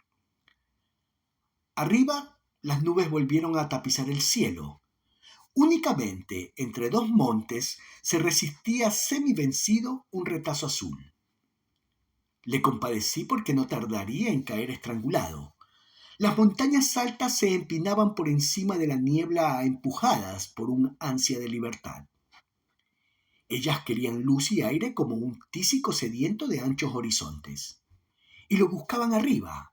S1: Arriba, las nubes volvieron a tapizar el cielo. Únicamente entre dos montes se resistía semivencido un retazo azul. Le compadecí porque no tardaría en caer estrangulado. Las montañas altas se empinaban por encima de la niebla empujadas por un ansia de libertad. Ellas querían luz y aire como un tísico sediento de anchos horizontes, y lo buscaban arriba,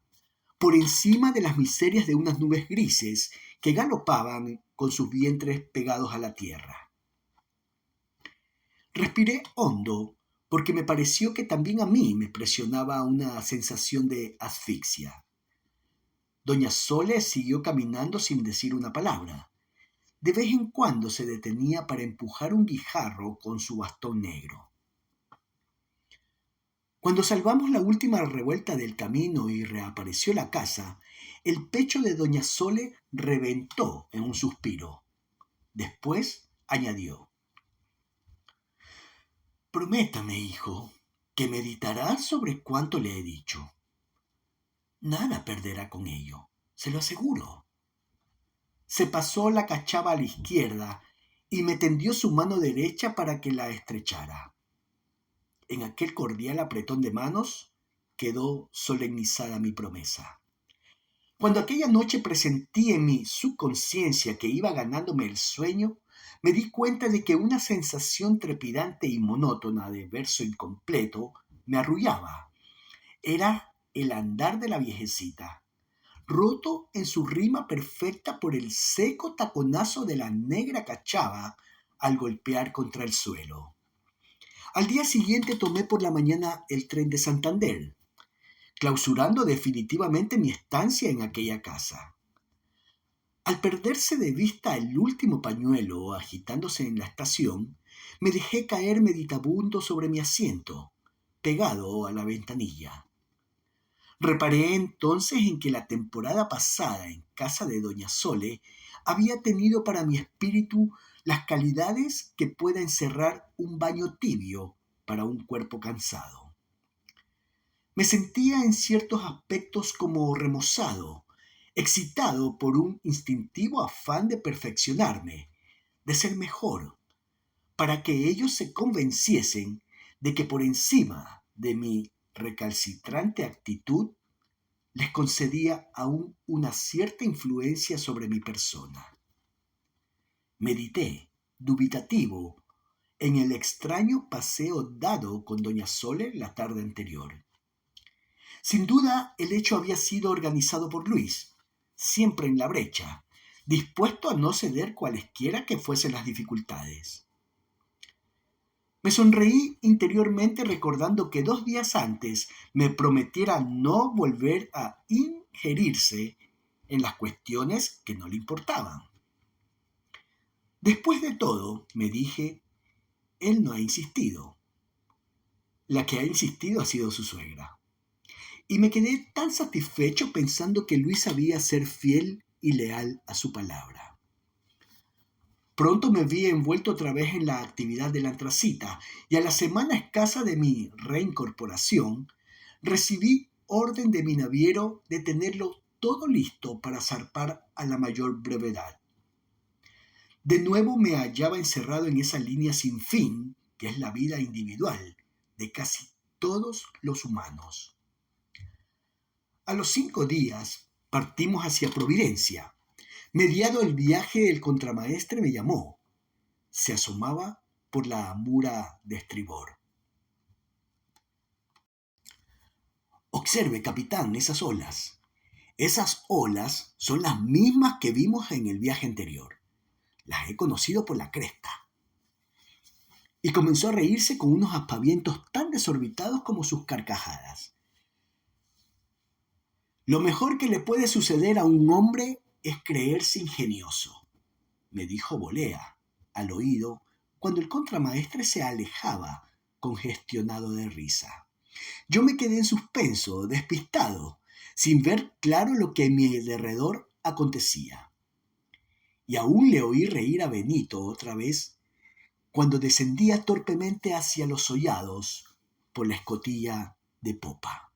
S1: por encima de las miserias de unas nubes grises que galopaban con sus vientres pegados a la tierra. Respiré hondo porque me pareció que también a mí me presionaba una sensación de asfixia. Doña Sole siguió caminando sin decir una palabra. De vez en cuando se detenía para empujar un guijarro con su bastón negro. Cuando salvamos la última revuelta del camino y reapareció la casa, el pecho de doña Sole reventó en un suspiro. Después añadió: «Prométame, hijo, que meditará sobre cuanto le he dicho. Nada perderá con ello, se lo aseguro». Se pasó la cachava a la izquierda y me tendió su mano derecha para que la estrechara. En aquel cordial apretón de manos quedó solemnizada mi promesa. Cuando aquella noche presentí en mi subconsciencia que iba ganándome el sueño, me di cuenta de que una sensación trepidante y monótona de verso incompleto me arrullaba. Era el andar de la viejecita, roto en su rima perfecta por el seco taconazo de la negra cachava al golpear contra el suelo. Al día siguiente tomé por la mañana el tren de Santander, clausurando definitivamente mi estancia en aquella casa. Al perderse de vista el último pañuelo agitándose en la estación, me dejé caer meditabundo sobre mi asiento, pegado a la ventanilla. Reparé entonces en que la temporada pasada en casa de doña Sole había tenido para mi espíritu las calidades que pueda encerrar un baño tibio para un cuerpo cansado. Me sentía en ciertos aspectos como remozado, excitado por un instintivo afán de perfeccionarme, de ser mejor, para que ellos se convenciesen de que por encima de mi recalcitrante actitud les concedía aún una cierta influencia sobre mi persona. Medité, dubitativo, en el extraño paseo dado con doña Sole la tarde anterior. Sin duda, el hecho había sido organizado por Luis, siempre en la brecha, dispuesto a no ceder cualesquiera que fuesen las dificultades. Me sonreí interiormente recordando que 2 días antes me prometiera no volver a ingerirse en las cuestiones que no le importaban. Después de todo, me dije, él no ha insistido. La que ha insistido ha sido su suegra. Y me quedé tan satisfecho pensando que Luis sabía ser fiel y leal a su palabra. Pronto me vi envuelto otra vez en la actividad de la antracita y a la semana escasa de mi reincorporación recibí orden de mi naviero de tenerlo todo listo para zarpar a la mayor brevedad. De nuevo me hallaba encerrado en esa línea sin fin que es la vida individual de casi todos los humanos. A los 5 días partimos hacia Providencia. Mediado el viaje, el contramaestre me llamó. Se asomaba por la mura de estribor. «Observe, capitán, esas olas. Esas olas son las mismas que vimos en el viaje anterior. Las he conocido por la cresta». Y comenzó a reírse con unos aspavientos tan desorbitados como sus carcajadas. «Lo mejor que le puede suceder a un hombre es creerse ingenioso», me dijo Bolea al oído cuando el contramaestre se alejaba congestionado de risa. Yo me quedé en suspenso, despistado, sin ver claro lo que en mi derredor acontecía. Y aún le oí reír a Benito otra vez cuando descendía torpemente hacia los sollados por la escotilla de popa.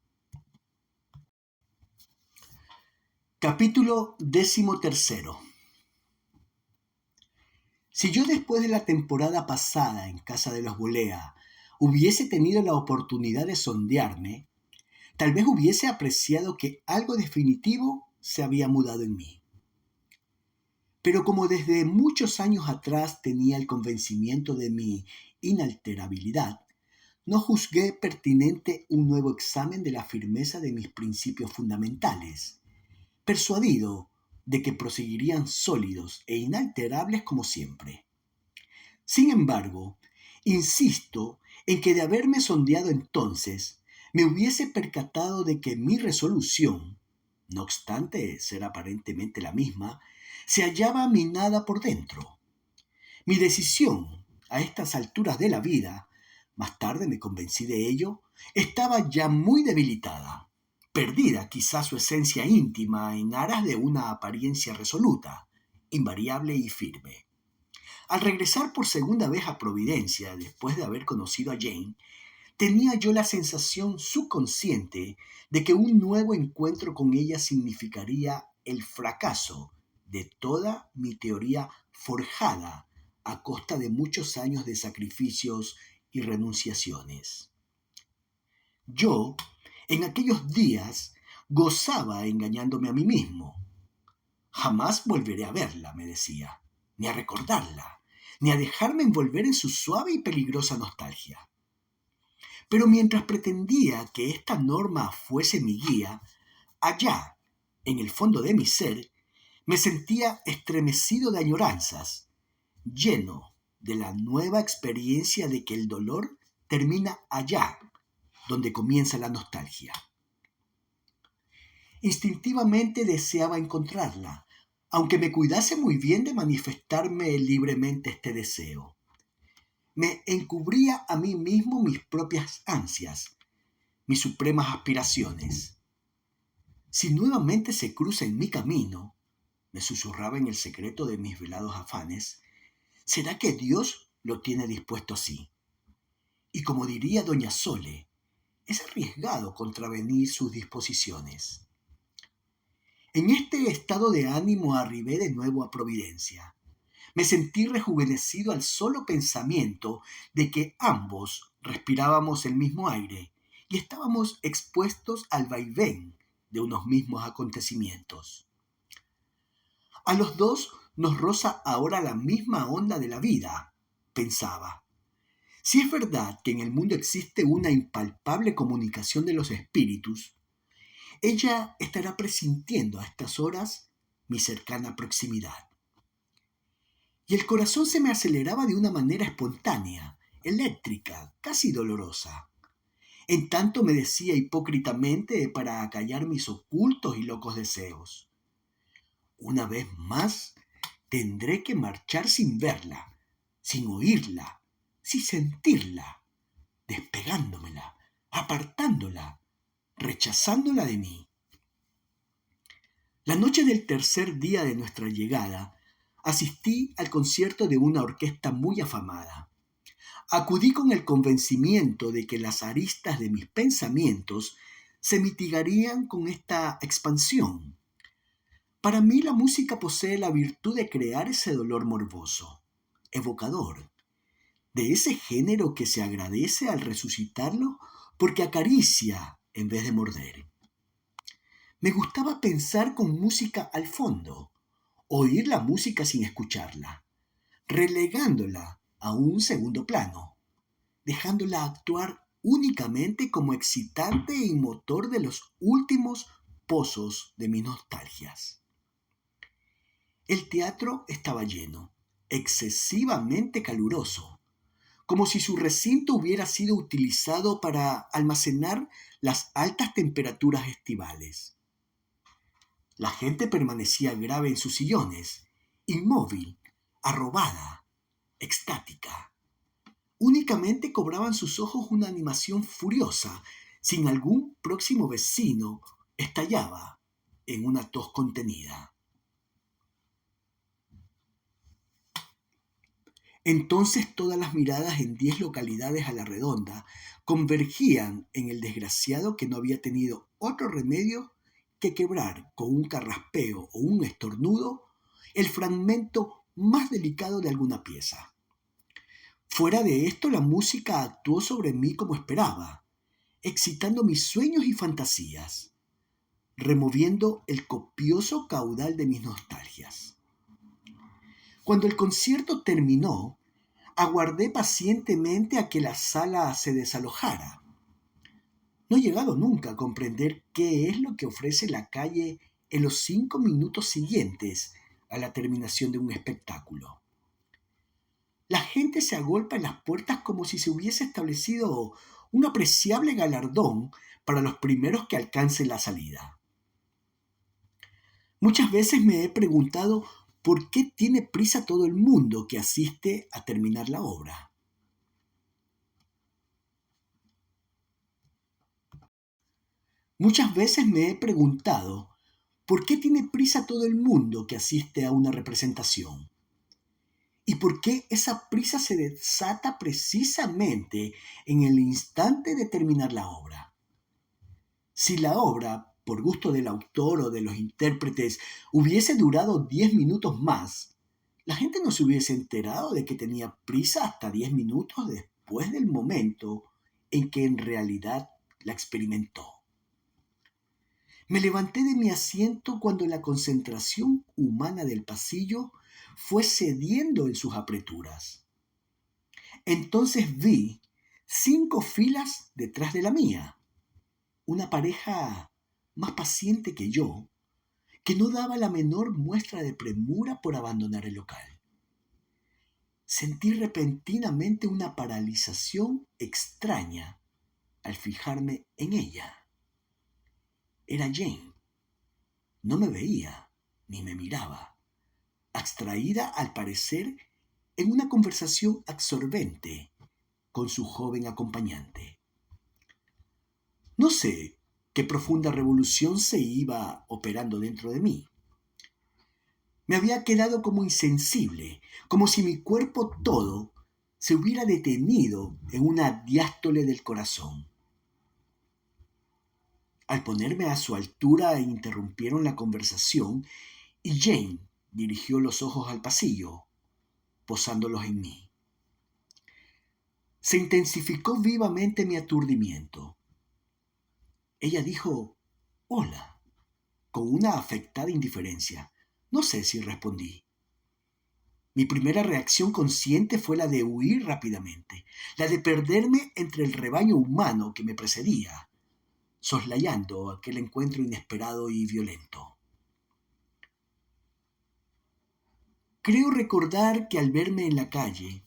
S1: Capítulo 13. Si yo después de la temporada pasada en casa de los Bolea hubiese tenido la oportunidad de sondearme, tal vez hubiese apreciado que algo definitivo se había mudado en mí. Pero como desde muchos años atrás tenía el convencimiento de mi inalterabilidad, no juzgué pertinente un nuevo examen de la firmeza de mis principios fundamentales, persuadido de que proseguirían sólidos e inalterables como siempre. Sin embargo, insisto en que de haberme sondeado entonces, me hubiese percatado de que mi resolución, no obstante ser aparentemente la misma, se hallaba minada por dentro. Mi decisión, a estas alturas de la vida, más tarde me convencí de ello, estaba ya muy debilitada, perdida quizá su esencia íntima en aras de una apariencia resoluta, invariable y firme. Al regresar por segunda vez a Providencia, después de haber conocido a Jane, tenía yo la sensación subconsciente de que un nuevo encuentro con ella significaría el fracaso de toda mi teoría forjada a costa de muchos años de sacrificios y renunciaciones. Yo, en aquellos días, gozaba engañándome a mí mismo. Jamás volveré a verla, me decía, ni a recordarla, ni a dejarme envolver en su suave y peligrosa nostalgia. Pero mientras pretendía que esta norma fuese mi guía, allá, en el fondo de mi ser, me sentía estremecido de añoranzas, lleno de la nueva experiencia de que el dolor termina allá, donde comienza la nostalgia. Instintivamente deseaba encontrarla, aunque me cuidase muy bien de manifestarme libremente este deseo. Me encubría a mí mismo mis propias ansias, mis supremas aspiraciones. Si nuevamente se cruza en mi camino, me susurraba en el secreto de mis velados afanes, ¿será que Dios lo tiene dispuesto así? Y como diría doña Sole, es arriesgado contravenir sus disposiciones. En este estado de ánimo arribé de nuevo a Providencia. Me sentí rejuvenecido al solo pensamiento de que ambos respirábamos el mismo aire y estábamos expuestos al vaivén de unos mismos acontecimientos. A los dos nos roza ahora la misma onda de la vida, pensaba. Si es verdad que en el mundo existe una impalpable comunicación de los espíritus, ella estará presintiendo a estas horas mi cercana proximidad. Y el corazón se me aceleraba de una manera espontánea, eléctrica, casi dolorosa. En tanto me decía hipócritamente para acallar mis ocultos y locos deseos. Una vez más tendré que marchar sin verla, sin oírla, sin sentirla, despegándomela, apartándola, rechazándola de mí. La noche del tercer día de nuestra llegada, asistí al concierto de una orquesta muy afamada. Acudí con el convencimiento de que las aristas de mis pensamientos se mitigarían con esta expansión. Para mí la música posee la virtud de crear ese dolor morboso, evocador, de ese género que se agradece al resucitarlo porque acaricia en vez de morder. Me gustaba pensar con música al fondo, oír la música sin escucharla, relegándola a un segundo plano, dejándola actuar únicamente como excitante y motor de los últimos pozos de mis nostalgias. El teatro estaba lleno, excesivamente caluroso, como si su recinto hubiera sido utilizado para almacenar las altas temperaturas estivales. La gente permanecía grave en sus sillones, inmóvil, arrobada, extática. Únicamente cobraban sus ojos una animación furiosa, sin algún próximo vecino estallaba en una tos contenida. Entonces todas las miradas en 10 localidades a la redonda convergían en el desgraciado que no había tenido otro remedio que quebrar con un carraspeo o un estornudo el fragmento más delicado de alguna pieza. Fuera de esto, la música actuó sobre mí como esperaba, excitando mis sueños y fantasías. removiendo el copioso caudal de mis nostalgias. Cuando el concierto terminó, aguardé pacientemente a que la sala se desalojara. No he llegado nunca a comprender qué es lo que ofrece la calle en los 5 minutos siguientes a la terminación de un espectáculo. La gente se agolpa en las puertas como si se hubiese establecido un apreciable galardón para los primeros que alcancen la salida. Muchas veces me he preguntado por qué tiene prisa todo el mundo que asiste a terminar la obra. Muchas veces me he preguntado por qué tiene prisa todo el mundo que asiste a una representación. ¿Y por qué esa prisa se desata precisamente en el instante de terminar la obra? Si la obra, por gusto del autor o de los intérpretes, hubiese durado 10 minutos más, la gente no se hubiese enterado de que tenía prisa hasta 10 minutos después del momento en que en realidad la experimentó. Me levanté de mi asiento cuando la concentración humana del pasillo fue cediendo en sus apreturas. Entonces vi 5 filas detrás de la mía, una pareja más paciente que yo, que no daba la menor muestra de premura por abandonar el local. Sentí repentinamente una paralización extraña al fijarme en ella. Era Jane. No me veía ni me miraba, abstraída al parecer en una conversación absorbente con su joven acompañante. No sé qué profunda revolución se iba operando dentro de mí. Me había quedado como insensible, como si mi cuerpo todo se hubiera detenido en una diástole del corazón. Al ponerme a su altura interrumpieron la conversación y Jane dirigió los ojos al pasillo, posándolos en mí. Se intensificó vivamente mi aturdimiento. Ella dijo «Hola», con una afectada indiferencia. No sé si respondí. Mi primera reacción consciente fue la de huir rápidamente, la de perderme entre el rebaño humano que me precedía, soslayando aquel encuentro inesperado y violento. Creo recordar que al verme en la calle,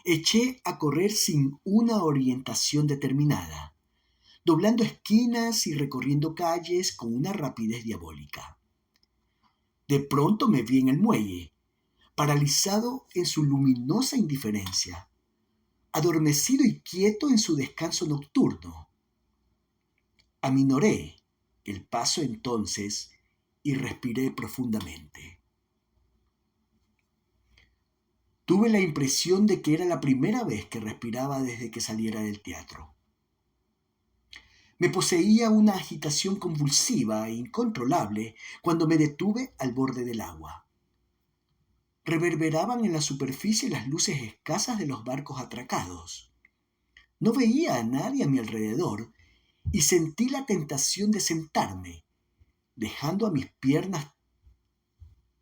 S1: eché a correr sin una orientación determinada, doblando esquinas y recorriendo calles con una rapidez diabólica. De pronto me vi en el muelle, paralizado en su luminosa indiferencia, adormecido y quieto en su descanso nocturno. Aminoré el paso entonces y respiré profundamente. Tuve la impresión de que era la primera vez que respiraba desde que saliera del teatro. Me poseía una agitación convulsiva e incontrolable cuando me detuve al borde del agua. Reverberaban en la superficie las luces escasas de los barcos atracados. No veía a nadie a mi alrededor y sentí la tentación de sentarme, dejando a mis piernas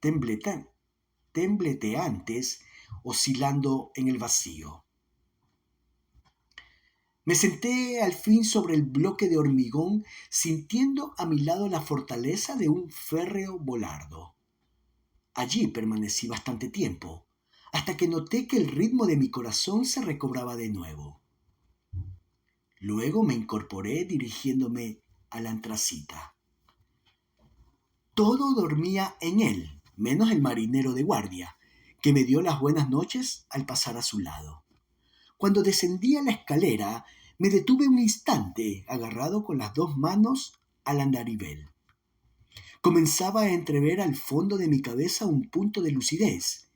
S1: tembleteantes oscilando en el vacío. Me senté al fin sobre el bloque de hormigón, sintiendo a mi lado la fortaleza de un férreo bolardo. Allí permanecí bastante tiempo, hasta que noté que el ritmo de mi corazón se recobraba de nuevo. Luego me incorporé dirigiéndome al antracita. Todo dormía en él, menos el marinero de guardia, que me dio las buenas noches al pasar a su lado. Cuando descendía la escalera, me detuve un instante, agarrado con las 2 manos al andarivel. Comenzaba a entrever al fondo de mi cabeza un punto de lucidez,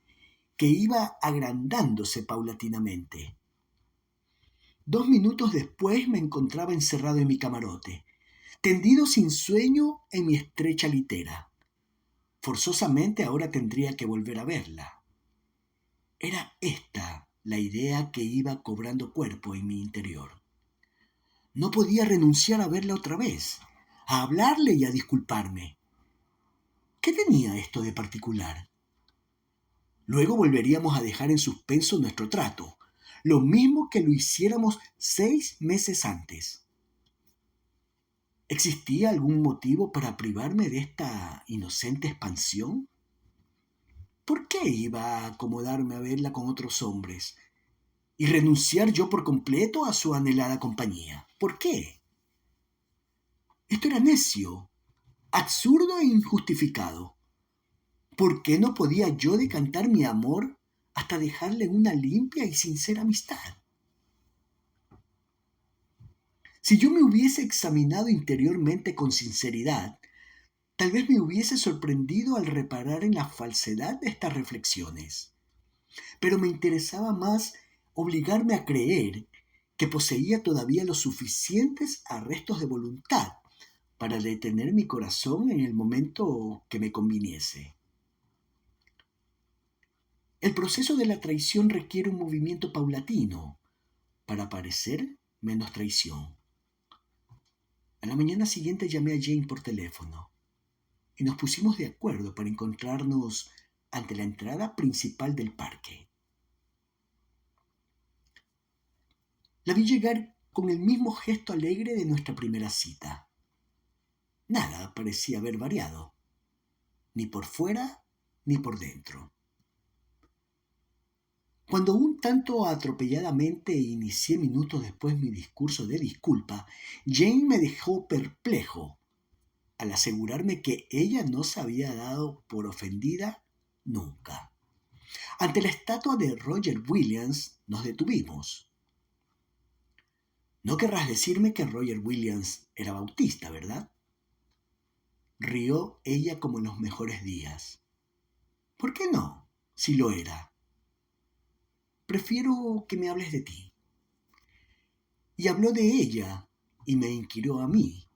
S1: que iba agrandándose paulatinamente. 2 minutos después me encontraba encerrado en mi camarote, tendido sin sueño en mi estrecha litera. Forzosamente ahora tendría que volver a verla. Era esta la idea que iba cobrando cuerpo en mi interior. No podía renunciar a verla otra vez, a hablarle y a disculparme. ¿Qué tenía esto de particular? Luego volveríamos a dejar en suspenso nuestro trato, lo mismo que lo hiciéramos 6 meses antes. ¿Existía algún motivo para privarme de esta inocente expansión? ¿Por qué iba a acomodarme a verla con otros hombres y renunciar yo por completo a su anhelada compañía? ¿Por qué? Esto era necio, absurdo e injustificado. ¿Por qué no podía yo decantar mi amor hasta dejarle una limpia y sincera amistad? Si yo me hubiese examinado interiormente con sinceridad, tal vez me hubiese sorprendido al reparar en la falsedad de estas reflexiones. Pero me interesaba más obligarme a creer que poseía todavía los suficientes arrestos de voluntad para detener mi corazón en el momento que me conviniese. El proceso de la traición requiere un movimiento paulatino para parecer menos traición. A la mañana siguiente llamé a Jane por teléfono y nos pusimos de acuerdo para encontrarnos ante la entrada principal del parque. La vi llegar con el mismo gesto alegre de nuestra primera cita. Nada parecía haber variado, ni por fuera ni por dentro. Cuando un tanto atropelladamente inicié minutos después mi discurso de disculpa, Jane me dejó perplejo al asegurarme que ella no se había dado por ofendida nunca. Ante la estatua de Roger Williams nos detuvimos. No querrás decirme que Roger Williams era bautista, ¿verdad? Rió ella como en los mejores días. ¿Por qué no, si lo era? Prefiero que me hables de ti. Y habló de ella y me inquirió a mí.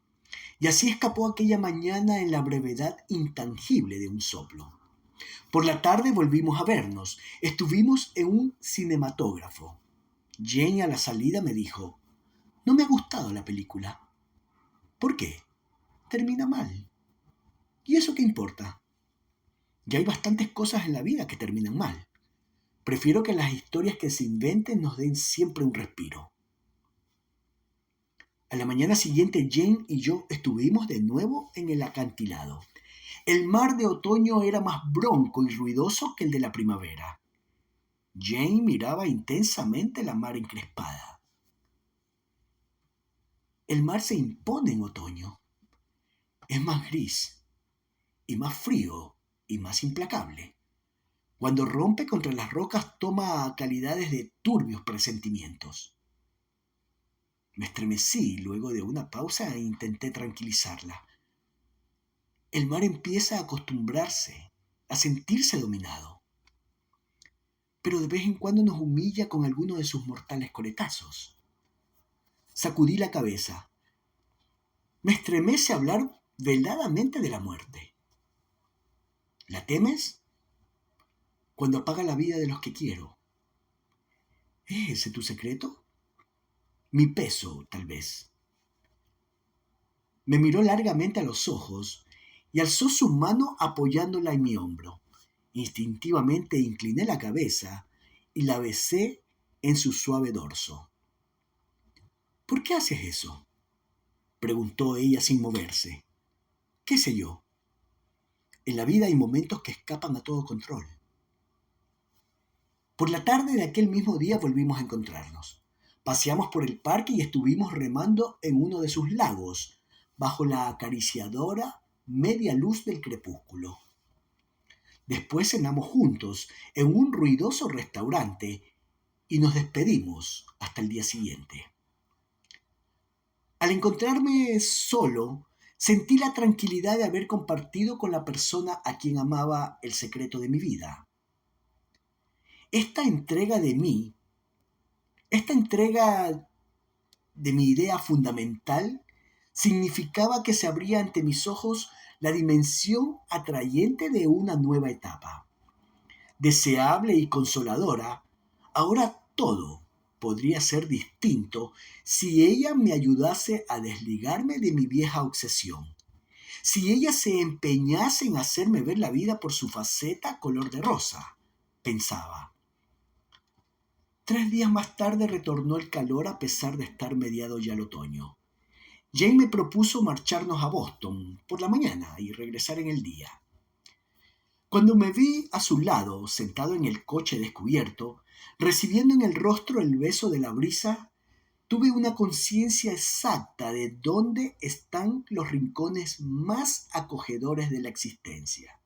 S1: Y así escapó aquella mañana en la brevedad intangible de un soplo. Por la tarde volvimos a vernos. Estuvimos en un cinematógrafo. Jane a la salida me dijo: no me ha gustado la película. ¿Por qué? Termina mal. ¿Y eso qué importa? Ya hay bastantes cosas en la vida que terminan mal. Prefiero que las historias que se inventen nos den siempre un respiro. A la mañana siguiente Jane y yo estuvimos de nuevo en el acantilado. El mar de otoño era más bronco y ruidoso que el de la primavera. Jane miraba intensamente la mar encrespada. El mar se impone en otoño. Es más gris y más frío y más implacable. Cuando rompe contra las rocas toma calidades de turbios presentimientos. Me estremecí luego de una pausa e intenté tranquilizarla. El mar empieza a acostumbrarse, a sentirse dominado. Pero de vez en cuando nos humilla con alguno de sus mortales coletazos. Sacudí la cabeza. Me estremece hablar veladamente de la muerte. ¿La temes? Cuando apaga la vida de los que quiero. ¿Es ese tu secreto? Mi peso, tal vez. Me miró largamente a los ojos y alzó su mano apoyándola en mi hombro. Instintivamente incliné la cabeza y la besé en su suave dorso. ¿Por qué haces eso?, preguntó ella sin moverse. ¿Qué sé yo? En la vida hay momentos que escapan a todo control. Por la tarde de aquel mismo día volvimos a encontrarnos. Paseamos por el parque y estuvimos remando en uno de sus lagos, bajo la acariciadora media luz del crepúsculo. Después cenamos juntos en un ruidoso restaurante y nos despedimos hasta el día siguiente. Al encontrarme solo, sentí la tranquilidad de haber compartido con la persona a quien amaba el secreto de mi vida. Esta entrega de mí, esta entrega de mi idea fundamental, significaba que se abría ante mis ojos la dimensión atrayente de una nueva etapa. Deseable y consoladora, ahora todo, podría ser distinto si ella me ayudase a desligarme de mi vieja obsesión, si ella se empeñase en hacerme ver la vida por su faceta color de rosa, pensaba. 3 días más tarde retornó el calor a pesar de estar mediado ya el otoño. Jane me propuso marcharnos a Boston por la mañana y regresar en el día. Cuando me vi a su lado, sentado en el coche descubierto, recibiendo en el rostro el beso de la brisa, tuve una conciencia exacta de dónde están los rincones más acogedores de la existencia.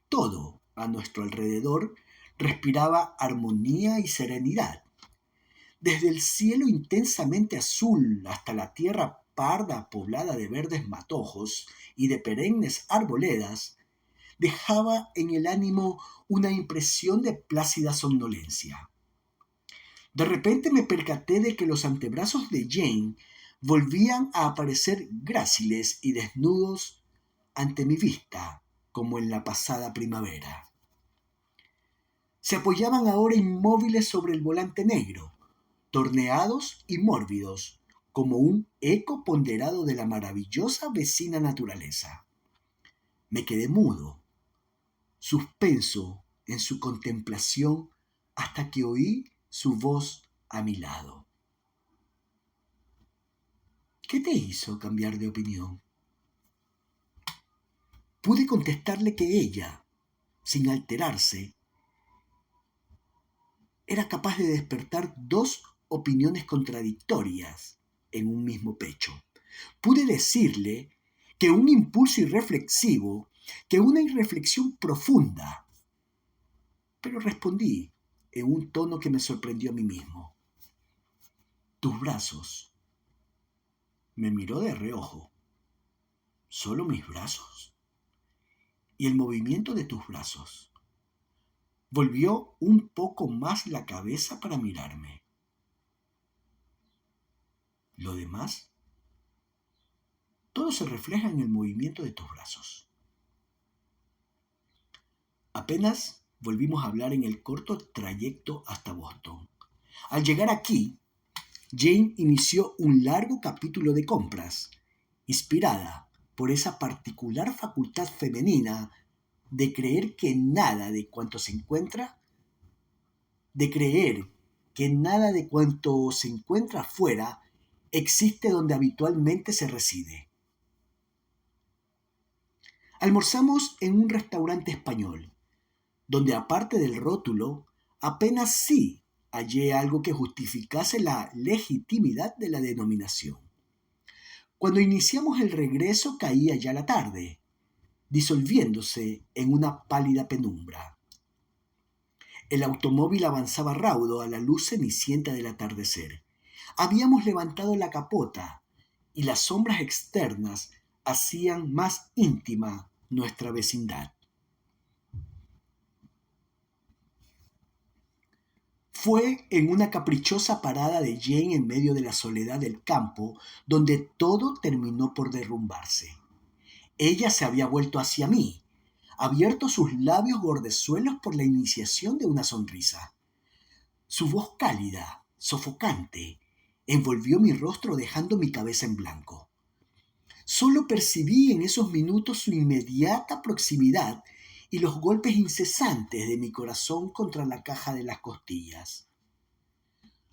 S1: Todo a nuestro alrededor respiraba armonía y serenidad. Desde el cielo intensamente azul hasta la tierra parda poblada de verdes matojos y de perennes arboledas, dejaba en el ánimo una impresión de plácida somnolencia. De repente me percaté de que los antebrazos de Jane volvían a aparecer gráciles y desnudos ante mi vista, como en la pasada primavera. Se apoyaban ahora inmóviles sobre el volante negro, torneados y mórbidos, como un eco ponderado de la maravillosa vecina naturaleza. Me quedé mudo, suspenso en su contemplación, hasta que oí su voz a mi lado. ¿Qué te hizo cambiar de opinión? Pude contestarle que ella, sin alterarse, era capaz de despertar dos opiniones contradictorias en un mismo pecho. Pude decirle que un impulso irreflexivo, que una irreflexión profunda, pero respondí en un tono que me sorprendió a mí mismo. Tus brazos. Me miró de reojo. ¿Solo mis brazos? Y el movimiento de tus brazos. Volvió un poco más la cabeza para mirarme. Lo demás, todo se refleja en el movimiento de tus brazos. Apenas volvimos a hablar en el corto trayecto hasta Boston. Al llegar aquí, Jane inició un largo capítulo de compras, inspirada por esa particular facultad femenina de creer que nada de cuanto se encuentra, afuera existe donde habitualmente se reside. Almorzamos en un restaurante español, donde aparte del rótulo, apenas sí hallé algo que justificase la legitimidad de la denominación. Cuando iniciamos el regreso caía ya la tarde, disolviéndose en una pálida penumbra. El automóvil avanzaba raudo a la luz cenicienta del atardecer. Habíamos levantado la capota y las sombras externas hacían más íntima nuestra vecindad. Fue en una caprichosa parada de Jane en medio de la soledad del campo donde todo terminó por derrumbarse. Ella se había vuelto hacia mí, abierto sus labios gordezuelos por la iniciación de una sonrisa. Su voz cálida, sofocante, envolvió mi rostro dejando mi cabeza en blanco. Solo percibí en esos minutos su inmediata proximidad y los golpes incesantes de mi corazón contra la caja de las costillas.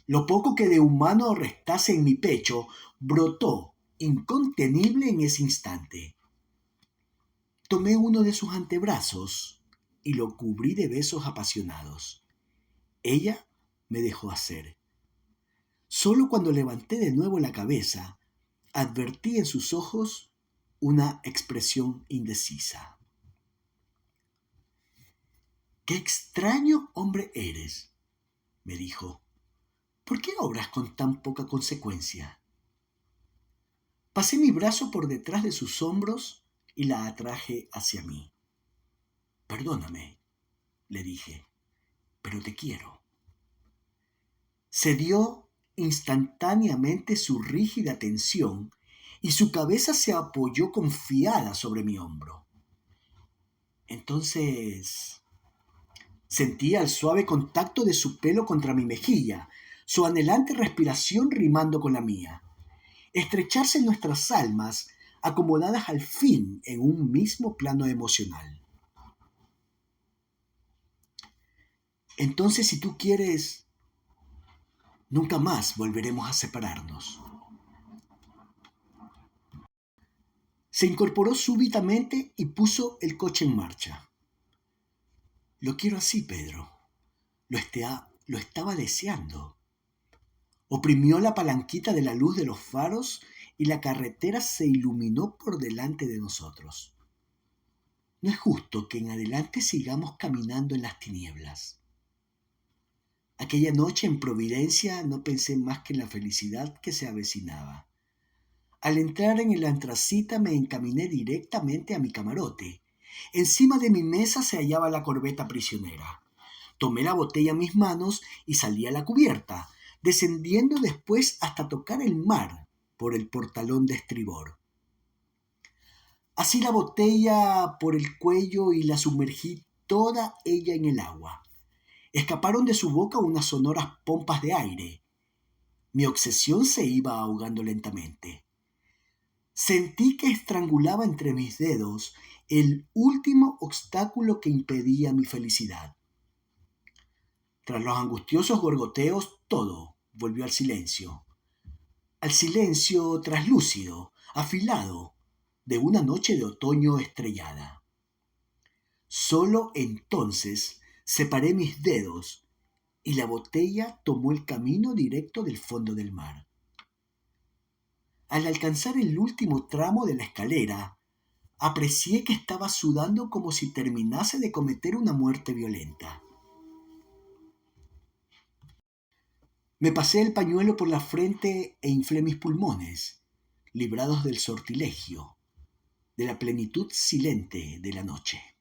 S1: Lo poco que de humano restase en mi pecho brotó incontenible en ese instante. Tomé uno de sus antebrazos y lo cubrí de besos apasionados. Ella me dejó hacer. Solo cuando levanté de nuevo la cabeza, advertí en sus ojos una expresión indecisa. «Qué extraño hombre eres», me dijo. «¿Por qué obras con tan poca consecuencia?» Pasé mi brazo por detrás de sus hombros y la atraje hacia mí. «Perdóname», le dije, «pero te quiero». Cedió instantáneamente su rígida tensión y su cabeza se apoyó confiada sobre mi hombro. Entonces sentía el suave contacto de su pelo contra mi mejilla, su anhelante respiración rimando con la mía, estrecharse nuestras almas acomodadas al fin en un mismo plano emocional. Entonces, si tú quieres, nunca más volveremos a separarnos. Se incorporó súbitamente y puso el coche en marcha. Lo quiero así, Pedro. Lo estaba deseando. Oprimió la palanquita de la luz de los faros y la carretera se iluminó por delante de nosotros. No es justo que en adelante sigamos caminando en las tinieblas. Aquella noche en Providencia no pensé más que en la felicidad que se avecinaba. Al entrar en el antracita me encaminé directamente a mi camarote. Encima de mi mesa se hallaba la corbeta prisionera. Tomé la botella en mis manos y salí a la cubierta, descendiendo después hasta tocar el mar por el portalón de estribor. Así la botella por el cuello y la sumergí toda ella en el agua. Escaparon de su boca unas sonoras pompas de aire. Mi obsesión se iba ahogando lentamente. Sentí que estrangulaba entre mis dedos el último obstáculo que impedía mi felicidad. Tras los angustiosos gorgoteos, todo volvió al silencio traslúcido, afilado, de una noche de otoño estrellada. Solo entonces separé mis dedos y la botella tomó el camino directo del fondo del mar. Al alcanzar el último tramo de la escalera, aprecié que estaba sudando como si terminase de cometer una muerte violenta. Me pasé el pañuelo por la frente e inflé mis pulmones, librados del sortilegio, de la plenitud silente de la noche.